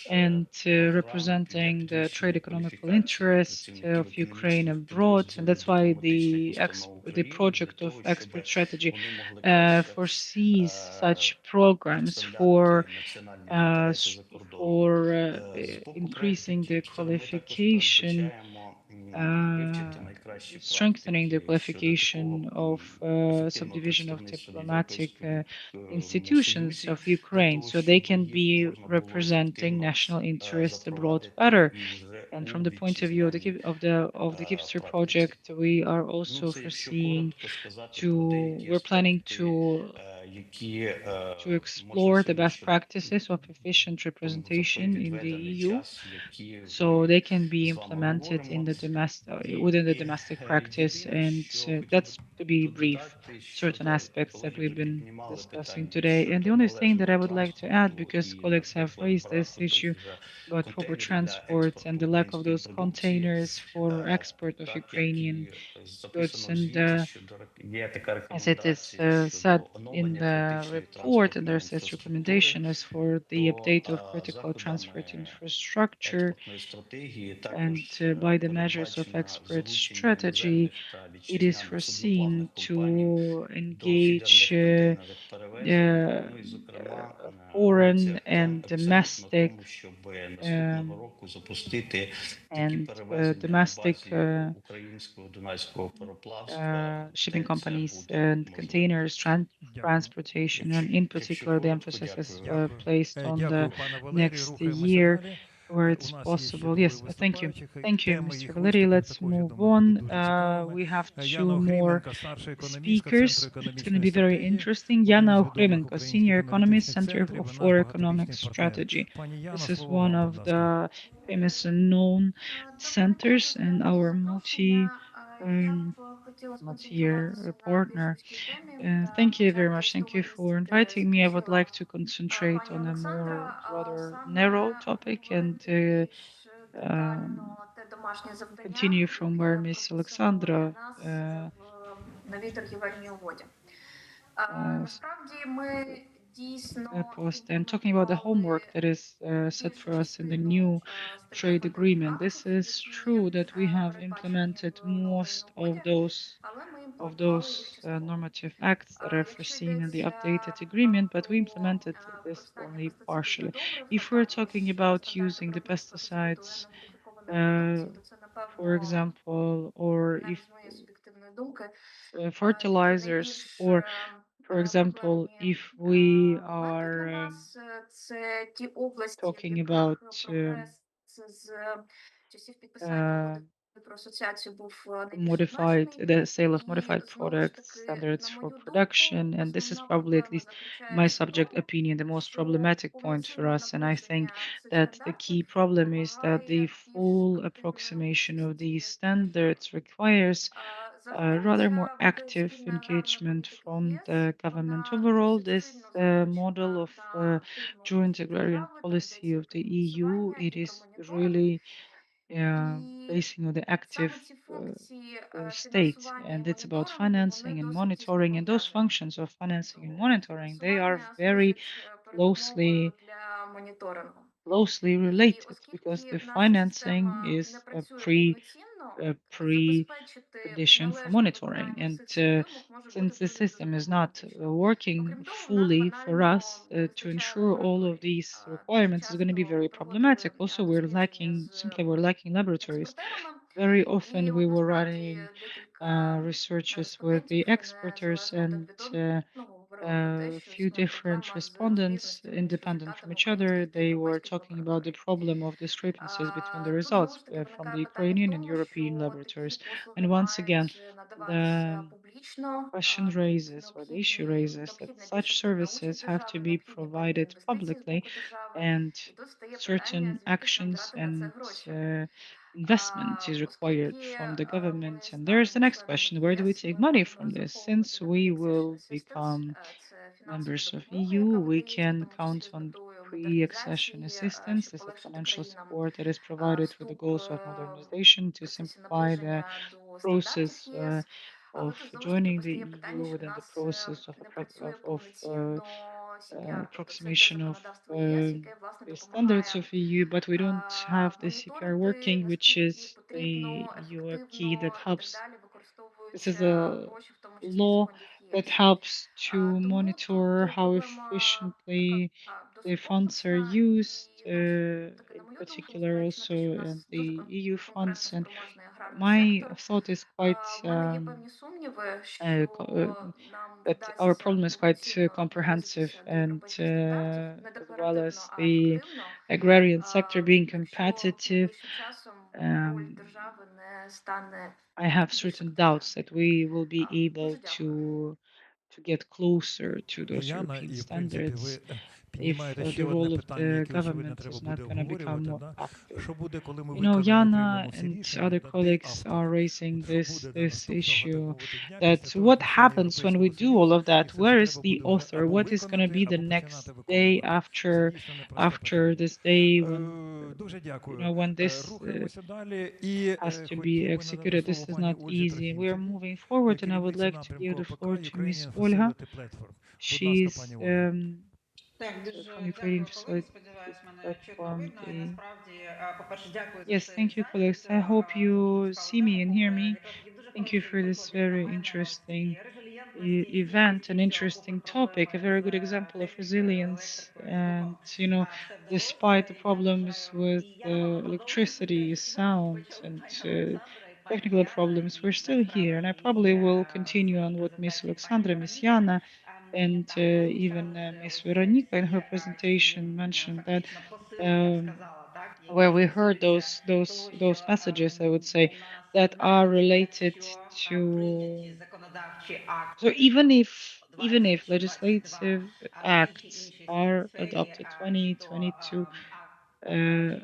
and representing the trade economical interest of Ukraine abroad. And that's why the project of export strategy foresees such programs for increasing the qualification, uh, strengthening the qualification of subdivision of diplomatic institutions of Ukraine, so they can be representing national interests abroad better. And from the point of view of the Kipster project, we are also foreseeing we're planning to to explore the best practices of efficient representation in the EU, so they can be implemented in the within the domestic practice. And that's, to be brief, certain aspects that we've been discussing today. And the only thing that I would like to add, because colleagues have raised this issue about proper transport and the lack of those containers for export of Ukrainian goods, and as it is said in the report, and there's this recommendation is for the update of critical transport infrastructure, and by the measures of expert strategy, it is foreseen to engage foreign and domestic shipping companies and containers transportation, and in particular the emphasis is placed on the next year where it's possible. Yes, thank you. Thank you, Mr. Valeri. Let's move on. We have two more speakers. It's going to be very interesting. Yana Ohrimenko, Senior Economist, Center for Economic Strategy. This is one of the famous and known centers in our multi-year partner. Thank you very much. Thank you for inviting me. I would like to concentrate on a more rather narrow topic and continue from where Miss Alexandra post, and talking about the homework that is set for us in the new trade agreement. This is true that we have implemented most of those normative acts that are foreseen in the updated agreement, but we implemented this only partially. If we're talking about using the pesticides, for example, or if fertilizers, or for example, if we are talking about the sale of modified products, standards for production, and this is probably, at least my subject opinion, the most problematic point for us. And I think that the key problem is that the full approximation of these standards requires rather more active engagement from the government. Overall, this model of joint agrarian policy of the EU, it is really basing on the active state, and it's about financing and monitoring. And those functions of financing and monitoring, they are very closely related, because the financing is a precondition for monitoring. And since the system is not working fully for us to ensure all of these requirements, is going to be very problematic. Also, we're lacking laboratories. Very often we were running researches with the exporters, and a few different respondents, independent from each other, they were talking about the problem of discrepancies between the results from the Ukrainian and European laboratories. And once again, the question raises, or the issue raises, that such services have to be provided publicly, and certain actions and investment is required from the government. And there's the next question: where do we take money from this? Since we will become members of EU, we can count on pre-accession assistance. This is financial support that is provided with the goals of modernization to simplify the process of joining the EU, within the process of approximation of the standards of EU. But we don't have the CPR working, which is the EU key that helps. This is a law that helps to monitor how efficiently the funds are used, in particular also the EU funds. And my thought is quite that our problem is quite comprehensive, and as well as the agrarian sector being competitive. I have certain doubts that we will be able to to get closer to those
Яна,
European
і в принципі
standards
ви
if
піднімаєте ще
the
одне
role of
питання,
the
яке очевидно
government
треба
is
буде
not going to become
обговорювати.
more
Да?
active.
Що буде, коли ми
You know,
виконано
Yana
приймемо всі
and
рішення,
other
да, ти
colleagues
автор.
are raising
От що буде
this
наступного, так
issue
мовити, дня
that
після того,
what
як рішення
happens when we
Європейського
do all
Союзу,
of that?
і це
Where
все
is
треба
the
буде вже
author?
або
What is going to
виконати,
be the
або починати
next day
виконувати. Це дійсно непросте
after
питання.
this day when
Дуже
you
дякую.
know when this
Рухаємося далі. І
has to be
хотів би надати
executed?
слово
This is
пані
not
Ользі
easy. We are
Трофімцевій,
moving forward, and I would
керівниця
like to give
напрямку
the
АПК
floor to Miss
Ukrainian
Olga.
Facility Platform. Будь ласка,
She's
пані Ольга.
Так,
from
дуже
Ukrainian
дякую, колеги.
Facility
Сподіваюсь, мене чутно
Platform.
видно. І насправді, по-перше, дякую за
Yes,
цей
thank you, colleagues.
захід.
I hope you
За дуже цікаву
see me
тему.
and hear me.
Якраз такий дуже
Thank you
хороший
for this
приклад, як на
very
мене,
interesting
цієї резилієнтності і
event, an
стійкості,
interesting
попри
topic, a very
проблеми
good
з
example of
технікою,
resilience.
електрикою,
And,
звуком.
you know,
Все
despite
вдалося,
the
і я
problems
вважаю,
with
і я напевно продовжую це
electricity,
тему, яку
sound,
почали
and
пані Олександра і пані
technical
Яна,
problems, we're
і
still here. And I
насправді
probably
і
will
в
continue on
своїй
what Miss
презентації пані
Alexandra, Miss
Вероніка.
Yana, and
Так,
even
прозвучали вже
Miss
ось
Veronika in
ці
her presentation mentioned that
фактично посили, я б
um,
сказала, так,
where
які
we heard
стосуються того,
those
що
messages, I would say,
у нас
that are
навіть
related
якщо
to.
прийняті законодавчі
So
акти
even if
20 чи 22
legislative
в тій чи
acts
іншій
are
сфері,
adopted
чи то
2022
акт
uh,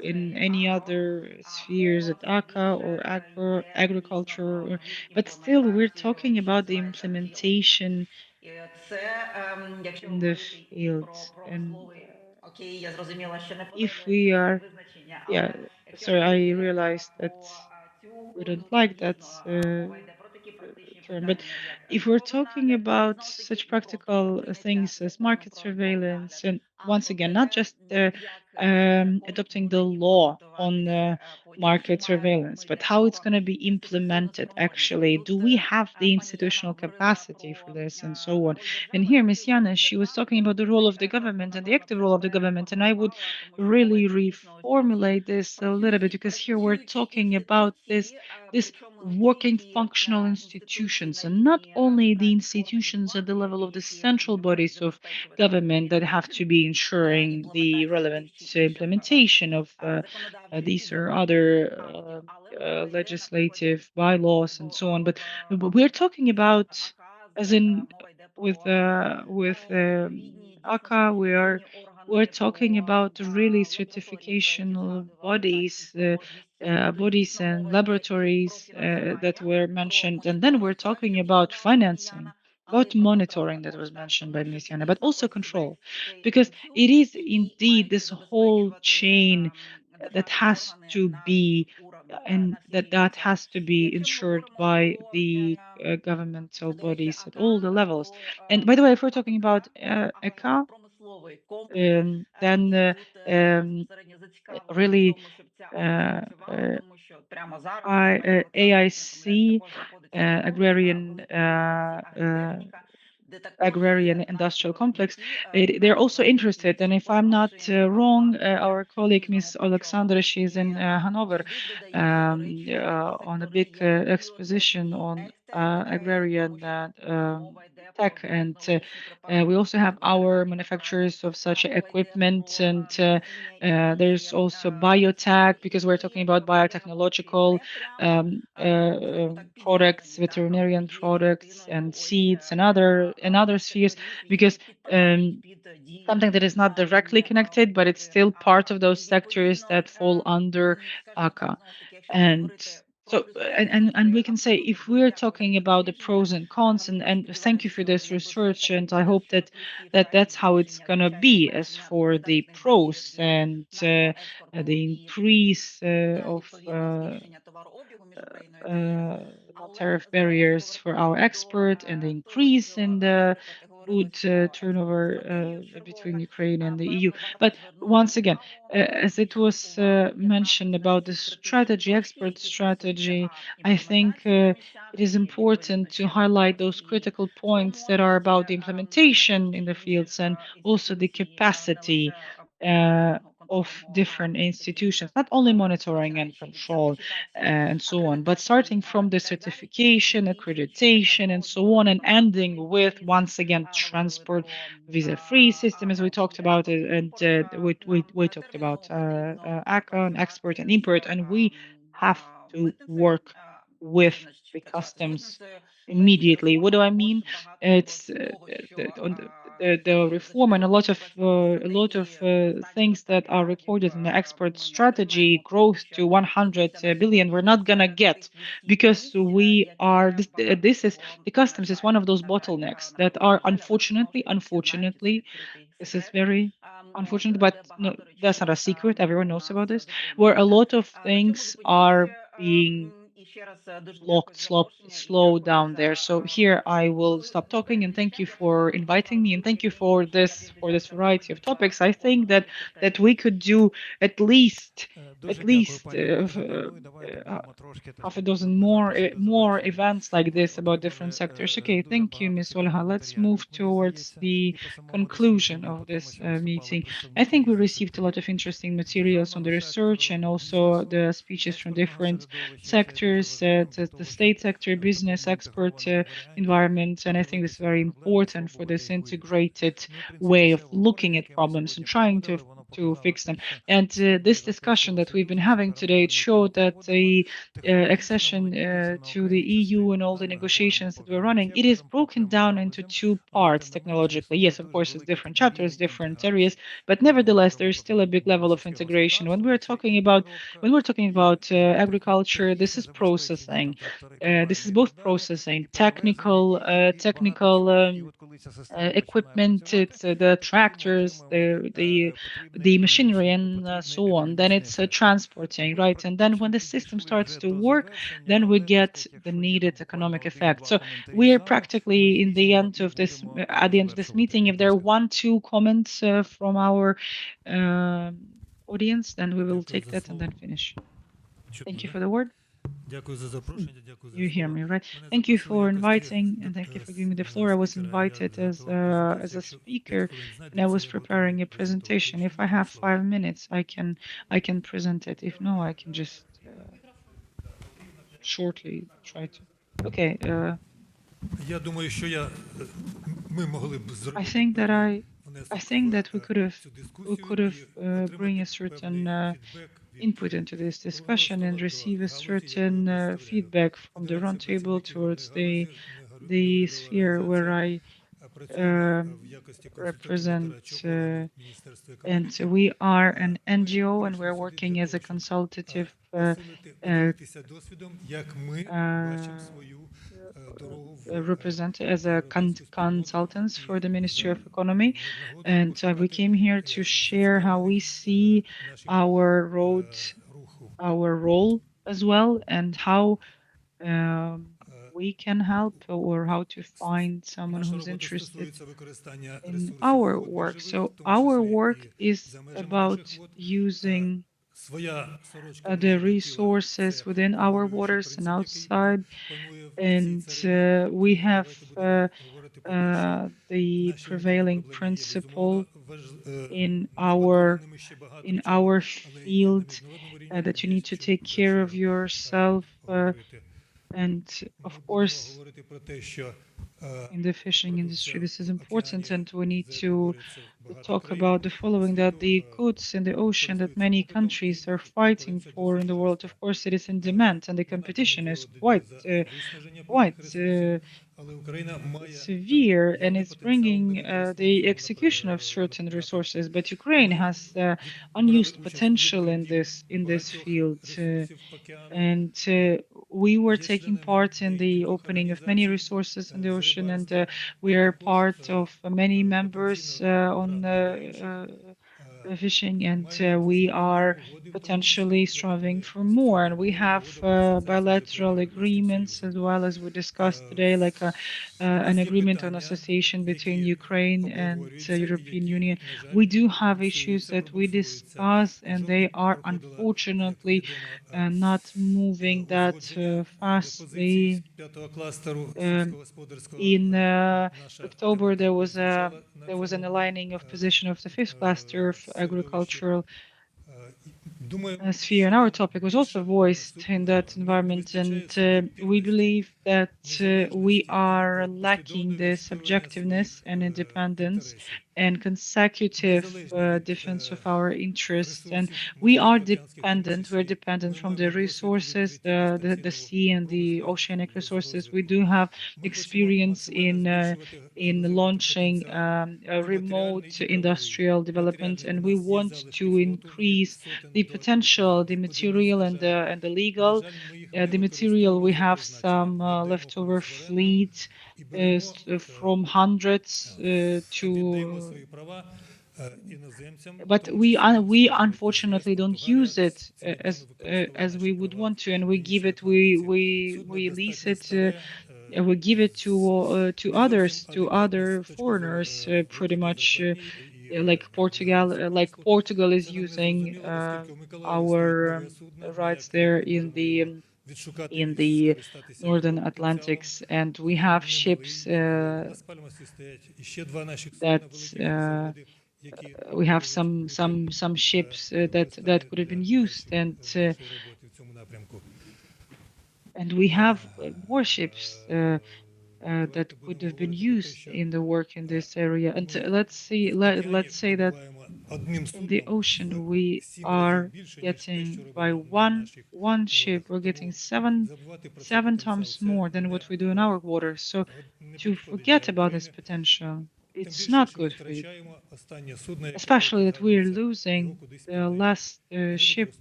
чи в
in
сфері
any
агро,
other spheres
мова
at
тут
ACA or
більше йде дійсно
agriculture,
про їх
but still we're
імплементацію,
talking
що
about the
називається в field.
implementation
І це, якщо
in the
говорити і про
fields. And
промисловий, окей, я зрозуміла, що не
if we
подобається це
are,
визначення,
yeah,
але якщо
sorry, I
говорити
realized that
про цю
we
угоду,
don't
то
like that
дійсно мова йде про такі практичні
term, but
питання, як
if we're
ринковий
talking
нагляд,
about
знов таки
such
і просто
practical
прийняття
things as
закону
market
про ринковий нагляд.
surveillance, and
А
once again, not
проте,
just
як цей закон
adopting the
буде
law on
імплементуватися потім, чи
market
маємо
surveillance,
ми
but
для
how it's
цього
going to be
інституційну
implemented
спроможність.
actually.
Тут
Do we have the
пані Яна
institutional
говорила
capacity for
про
this and so on?
роль
And
держави,
here,
на
Ms.
цю роль
Yana, she was
держави
talking
я
about the role of the
просто,
government and the
напевно,
active
це
role of the government, and I would
переформулювала, тому що
really
коли дійсно ось ці
reformulate this a little bit because here we're
працюючі
talking about
інституції,
this
причому не
working
тільки
functional
інституції
institutions
на
and not
рівні
only the
центральних органів
institutions at the
влади,
level of the
які
central
мають
bodies of
забезпечувати
government that
відповідно
have to be ensuring the
імплементацію
relevant
тих чи інших
implementation of
законодавчих і
these or other
законодавчих актів, але мова йде на прикладі
legislative bylaws and so on. But we're talking about, as in
мова йде
with
про відповідні дійсно
ACA,
сертифікаційні
we're
органи,
talking
про
about really
лабораторні проекти
certificational
згадували, так, і спроможність. Тут
bodies
дійсно
and
мова йде і про
laboratories that
фінансування,
were
про
mentioned, and then we're
моніторинг, так,
talking
що
about
згадувала пані
financing,
Яна, але
about
і про контроль
monitoring that
також,
was
так,
mentioned
тому
by
що
Ms.
це
Yana, but
дійсно
also
ось
control,
весь цей
because
ланцюг,
it is
який
indeed
мають
this whole
забезпечувати
chain that
державні
has
органи
to
на
be
всіх уровнях,
and
на всіх рівнях.
that has to
І
be
якщо ми
ensured
говоримо
by
про
the governmental
до речі,
bodies at all the levels. And by the way, if we're talking
АПК,
about
аграрно
ECA,
промисловий комплекс
then
міг бути безпосередньо зацікавлений в
really
тому, щоб ця угода
uh,
працювала,
uh,
тому що прямо зараз пані Олександра, якщо не помиляюсь,
AIC,
також знаходиться в
agrarian
великій виставці агротехніка, де також
agrarian
є наші
industrial complex.
виробники,
They're
наші
also interested, and
виробники
if I'm not
оснащені
wrong,
обладнанням
our colleague
різному
Miss
по чому.
Alexandra, she's
І
in Hanover
сюди додається, до речі, такі
on a
сектори,
big
як біотур
exposition
і
on
екстек, тому
agrarian
що тут мова йде про
tech, and
біотехнологічні
we
препарати,
also have our
ветеринарні препарати,
manufacturers of such
мова йде
equipment,
про
and
насіння, інші
there's also
речовини,
biotech because we're talking
які
about
виробляють
biotechnological
не прямо, скажімо так,
products,
підв'язані так
veterinarian
є
products,
частиною
and
ось
seeds and other spheres,
секторів, які
because
підпадають під дію
something that is not directly connected, but it's
угоди
still part
АКА.
of those
І
sectors
відповідно,
that fall under
скажімо так,
ACA.
знову ж таки, якщо
And
говорити про
so,
плюси і
and
мінуси,
we can say
абсолютно
if
дуже
we're
дякую за
talking
ці
about the
дослідження.
pros and cons, and thank you
Сподіваюся,
for
що
this
якщо все
research,
так
and I
буде,
hope
що плюсів
that
та і
that's how it's
збільшення,
gonna
звичайно,
be as
зменшення
for the
монетарних бар'єрів
pros
для
and
нашого експорту
the
і
increase of
відповідно збільшення товарообігу між Україною та ЄС. Але
tariff
знову ж
barriers for our
повертаючись до
export and the
того,
increase in
що,
the
наприклад, ти говорила,
food
що
turnover
стратегію
between
чергове,
Ukraine and the EU.
певно, варто
But
звернути
once again,
увагу,
as it
більшу
was
увагу, якраз
mentioned
ось на
about the
ці критичні
strategy,
точки,
export
які стосуються
strategy, I think
імплементації на місцях
it is
і
important
відповідно
to
через
highlight
ось
those
ці
critical points that are
спроможності
about the
на
implementation
тих
in
чи
the fields,
інших
and also the
інституцій, не
capacity
лише моніторингу,
of
контрольного, а
different
і таке
institutions,
інше,
not only
але
monitoring and
починаючи від
control
сертифікації,
and so on, but
акредитації
starting from the
і так далі,
certification,
і інші
accreditation, and so
технології,
on, and ending with,
інфраструктурні,
once again,
говорили
transport
про
visa-free system, as we talked about, and
агроімпорт.
we
Нам
talked about
терміново потрібно
ACA and export and
попрацювати з
import, and we have to
митницею,
work with
значить,
the
працювати з
customs
митницею,
immediately. What do I mean? It's the reform and a lot of things that are recorded in the export strategy growth to 100 billion we're not gonna get because we are this is the customs is one of those bottlenecks that are unfortunately this is very unfortunate, but no, that's not a secret. Everyone knows about this, where a lot of things are being slow down there. So here I will stop talking and thank you for inviting me and thank you for this variety of topics. I think that we could do at least
Дуже
at
дякую,
least
пані Ольга. Ну і давайте будемо трошки
half a
таки
dozen more events like this about different sectors. Okay, thank you, Ms. Olga. Let's move towards the conclusion of this meeting. I think we received a lot of interesting materials on the research and also the speeches from different sectors, the state sector, business, export environment, and I think this is very important for this integrated way of looking at problems and trying to fix them. And this discussion that we've been having today, it showed that the accession to the EU and all the negotiations that we're running, it is broken down into two parts technologically. Yes, of course, it's different chapters, different areas, but nevertheless, there is still a big level of integration. When we're talking about agriculture, this is processing. This is both processing, technical equipment, it's the tractors, the machinery, and so on. Then it's transporting, right? And then when the system starts to work, then we get the needed economic effect. So we are practically in the end of this, at the end of this meeting. If there are 1-2 comments from our audience, then we will take that and then finish. Thank you for the word. You hear me, right? Thank you for inviting and thank you for giving me the floor. I was invited as a speaker and I was preparing a presentation. If I have 5 minutes, I can present it. If no, I can just shortly try to. Okay. I think that we could have bring a certain input into this discussion and receive a certain feedback from the roundtable towards the sphere where I represent, and we are an NGO and we're working as a consultative as a consultants for the Ministry of Economy, and we came here to share how we see our role as well, and how we can help or how to find someone who's interested in our work. So our work is about using the resources within our waters and outside, and we have the prevailing principle in our field that you need to take care of yourself, and of course in the fishing industry this is important, and we need to talk about the following, that the goods in the ocean that many countries are fighting for in the world, of course it is in demand and the competition is quite severe, and it's bringing the execution of certain resources, but Ukraine has unused potential in this field, and we were taking part in the opening of many resources in the ocean, and we are part of many members on fishing, and we are potentially striving for more, and we have bilateral agreements as well, as we discussed today, like an agreement on association between Ukraine and European Union. We do have issues that we discuss, and they are unfortunately not moving that fastly. In October, there was an aligning of position of the fifth cluster of agricultural sphere, and our topic was also voiced in that environment, and we believe that we are lacking the subjectiveness and independence and consecutive defense of our interests. And we are dependent, we're dependent from the resources, the sea and the oceanic resources. We do have experience in launching a remote industrial development, and we want to increase the potential, the material and the legal. The material, we have some leftover fleet from hundreds to, but we unfortunately don't use it as we would want to, and we give it, we lease it, we give it to others, to other foreigners, pretty much, like Portugal is using our rights there in the Northern Atlantics, and we have ships that we have some ships that could have been used, and we have more ships that could have been used in the work in this area. And let's say that in the ocean we are getting, by one ship, we're getting seven times more than what we do in our waters. So to forget about this potential, it's not good for you, especially that we're losing the last ship,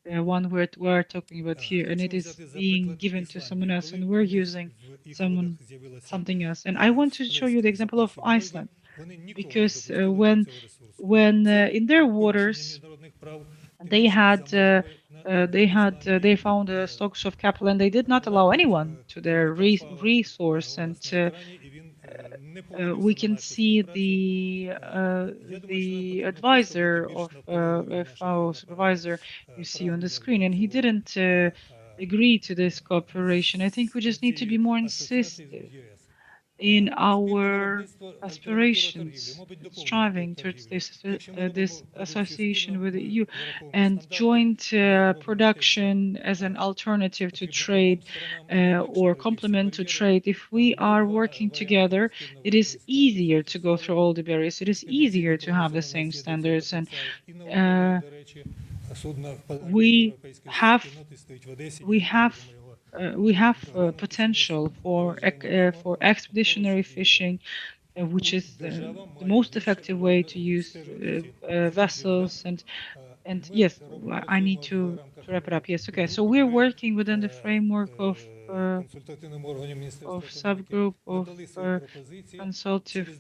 one we're talking about here, and it is being given to someone else, and we're using something else. And I want to show you the example of Iceland, because when in their waters they found stocks of capital, and they did not allow anyone to their resource. And we can see the advisor of FAO supervisor you see on the screen, and he didn't agree to this cooperation. I think we just need to be more insistent in our aspirations, striving towards this association with the EU, and joint production as an alternative to trade or complement to trade. If we are working together, it is easier to go through all the barriers. It is easier to have the same standards, and we have potential for expeditionary fishing, which is the most effective way to use vessels. And yes, I need to wrap it up. Yes, okay. So we're working within the framework of subgroup of consultative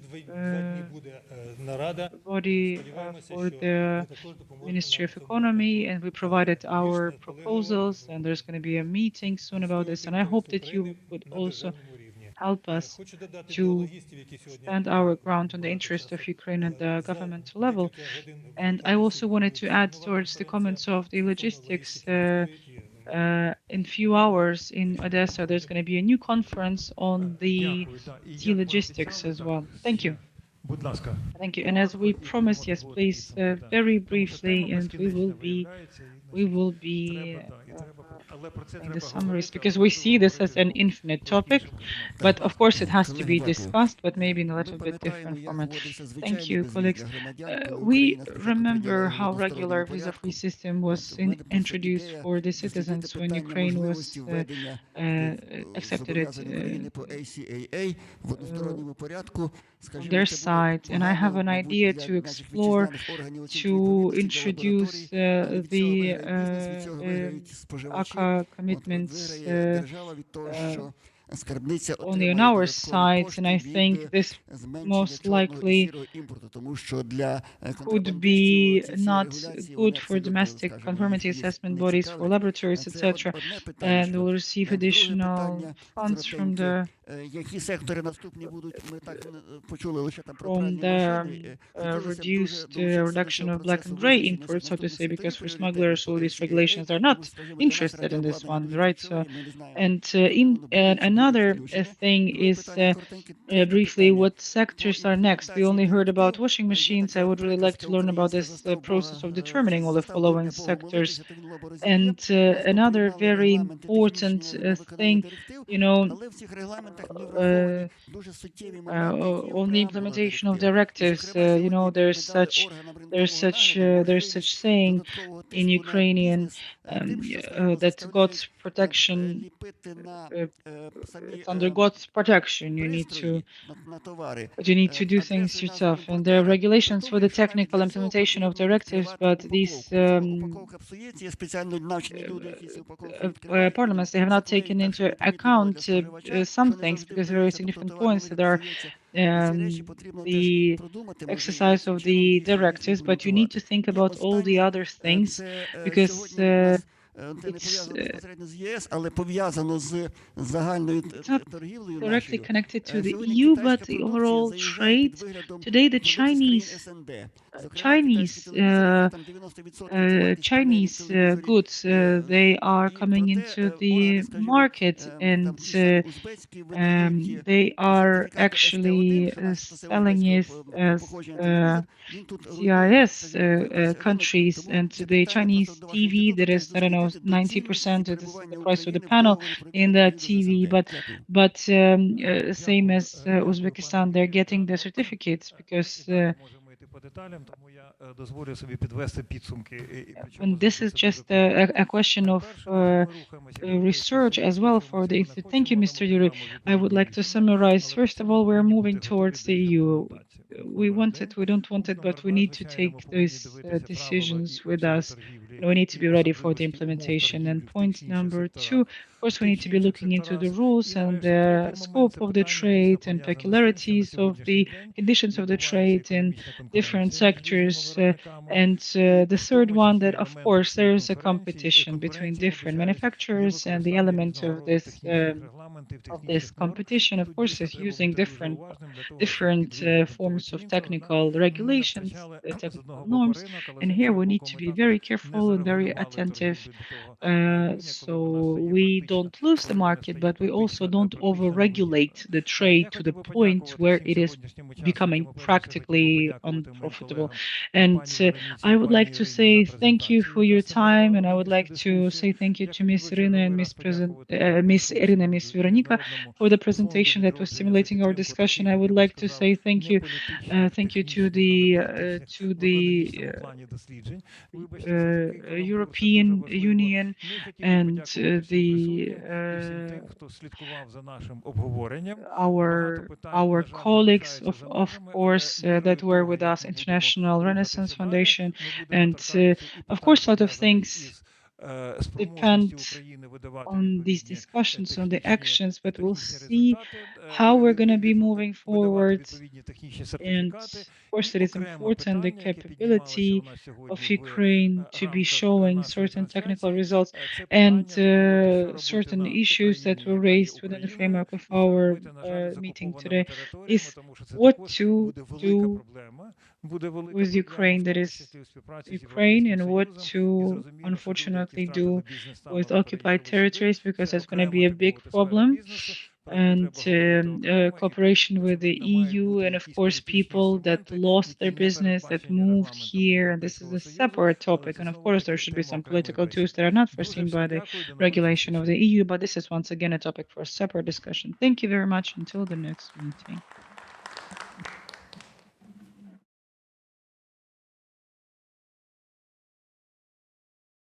body for the Ministry of Economy, and we provided our proposals, and there's going to be a meeting soon about this, and I hope that you would also help us to stand our ground on the interest of Ukraine at the governmental level. And I also wanted to add towards the comments of the logistics, in few hours in Odessa, there's going to be a new conference on the sea logistics as well. Thank you. Thank you. And as we promised, yes, please, very briefly, and we will be in the summaries, because we see this as an infinite topic, but of course it has to be discussed, but maybe in a little bit different format. Thank you, colleagues. We remember how regular visa-free system was introduced for the citizens when Ukraine was accepted it on their side, and I have an idea to explore, to introduce the ACA commitments only on our sides, and I think this most likely could be not good for domestic conformity assessment bodies, for laboratories, etc., and will receive additional funds from the reduced reduction of black and gray imports, so to say, because for smugglers all these regulations are not interested in this one, right? So, and another thing is briefly what sectors are next. We only heard about washing machines. I would really like to learn about this process of determining all the following sectors. And another very important thing, you know, on the implementation of directives, you know, there's such saying in Ukrainian that God's protection, it's under God's protection. You need to do things yourself, and there are regulations for the technical implementation of directives, but these parliaments, they have not taken into account some things, because there are significant points that are the exercise of the directives, but you need to think about all the other things, because it's not directly connected to the EU, but the overall trade. Today, the Chinese goods, they are coming into the market, and they are actually selling it as CIS countries, and the Chinese TV, that is, I don't know, 90%, it is the price of the panel in the TV, but same as Uzbekistan, they're getting the certificates because and this is just a question of research as well for the institute. Thank you, Mr. Yuri. I would like to summarize. First of all, we're moving towards the EU. We want it, we don't want it, but we need to take those decisions with us. We need to be ready for the implementation. And point number two, of course, we need to be looking into the rules and the scope of the trade and peculiarities of the conditions of the trade in different sectors. And the third one, that of course there is a competition between different manufacturers, and the element of this competition, of course, is using different forms of technical regulations, technical norms. And here we need to be very careful and very attentive, so we don't lose the market, but we also don't over-regulate the trade to the point where it is becoming practically unprofitable. And I would like to say thank you for your time, and I would like to say thank you to Miss Irina and Miss Veronika for the presentation that was stimulating our discussion. I would like to say thank you to the European Union and our colleagues, of course, that were with us, International Renaissance Foundation, and of course a lot of things depend on these discussions, on the actions, but we'll see how we're going to be moving forward. And of course, it is important the capability of Ukraine to be showing certain technical results, and certain issues that were raised within the framework of our meeting today is what to do with Ukraine, that is Ukraine, and what to unfortunately do with occupied territories, because that's going to be a big problem. And cooperation with the EU, and of course people that lost their business, that moved here, and this is a separate topic. And of course there should be some political tools that are not foreseen by the regulation of the EU, but this is once again a topic for a separate discussion. Thank you very much. Until the next meeting.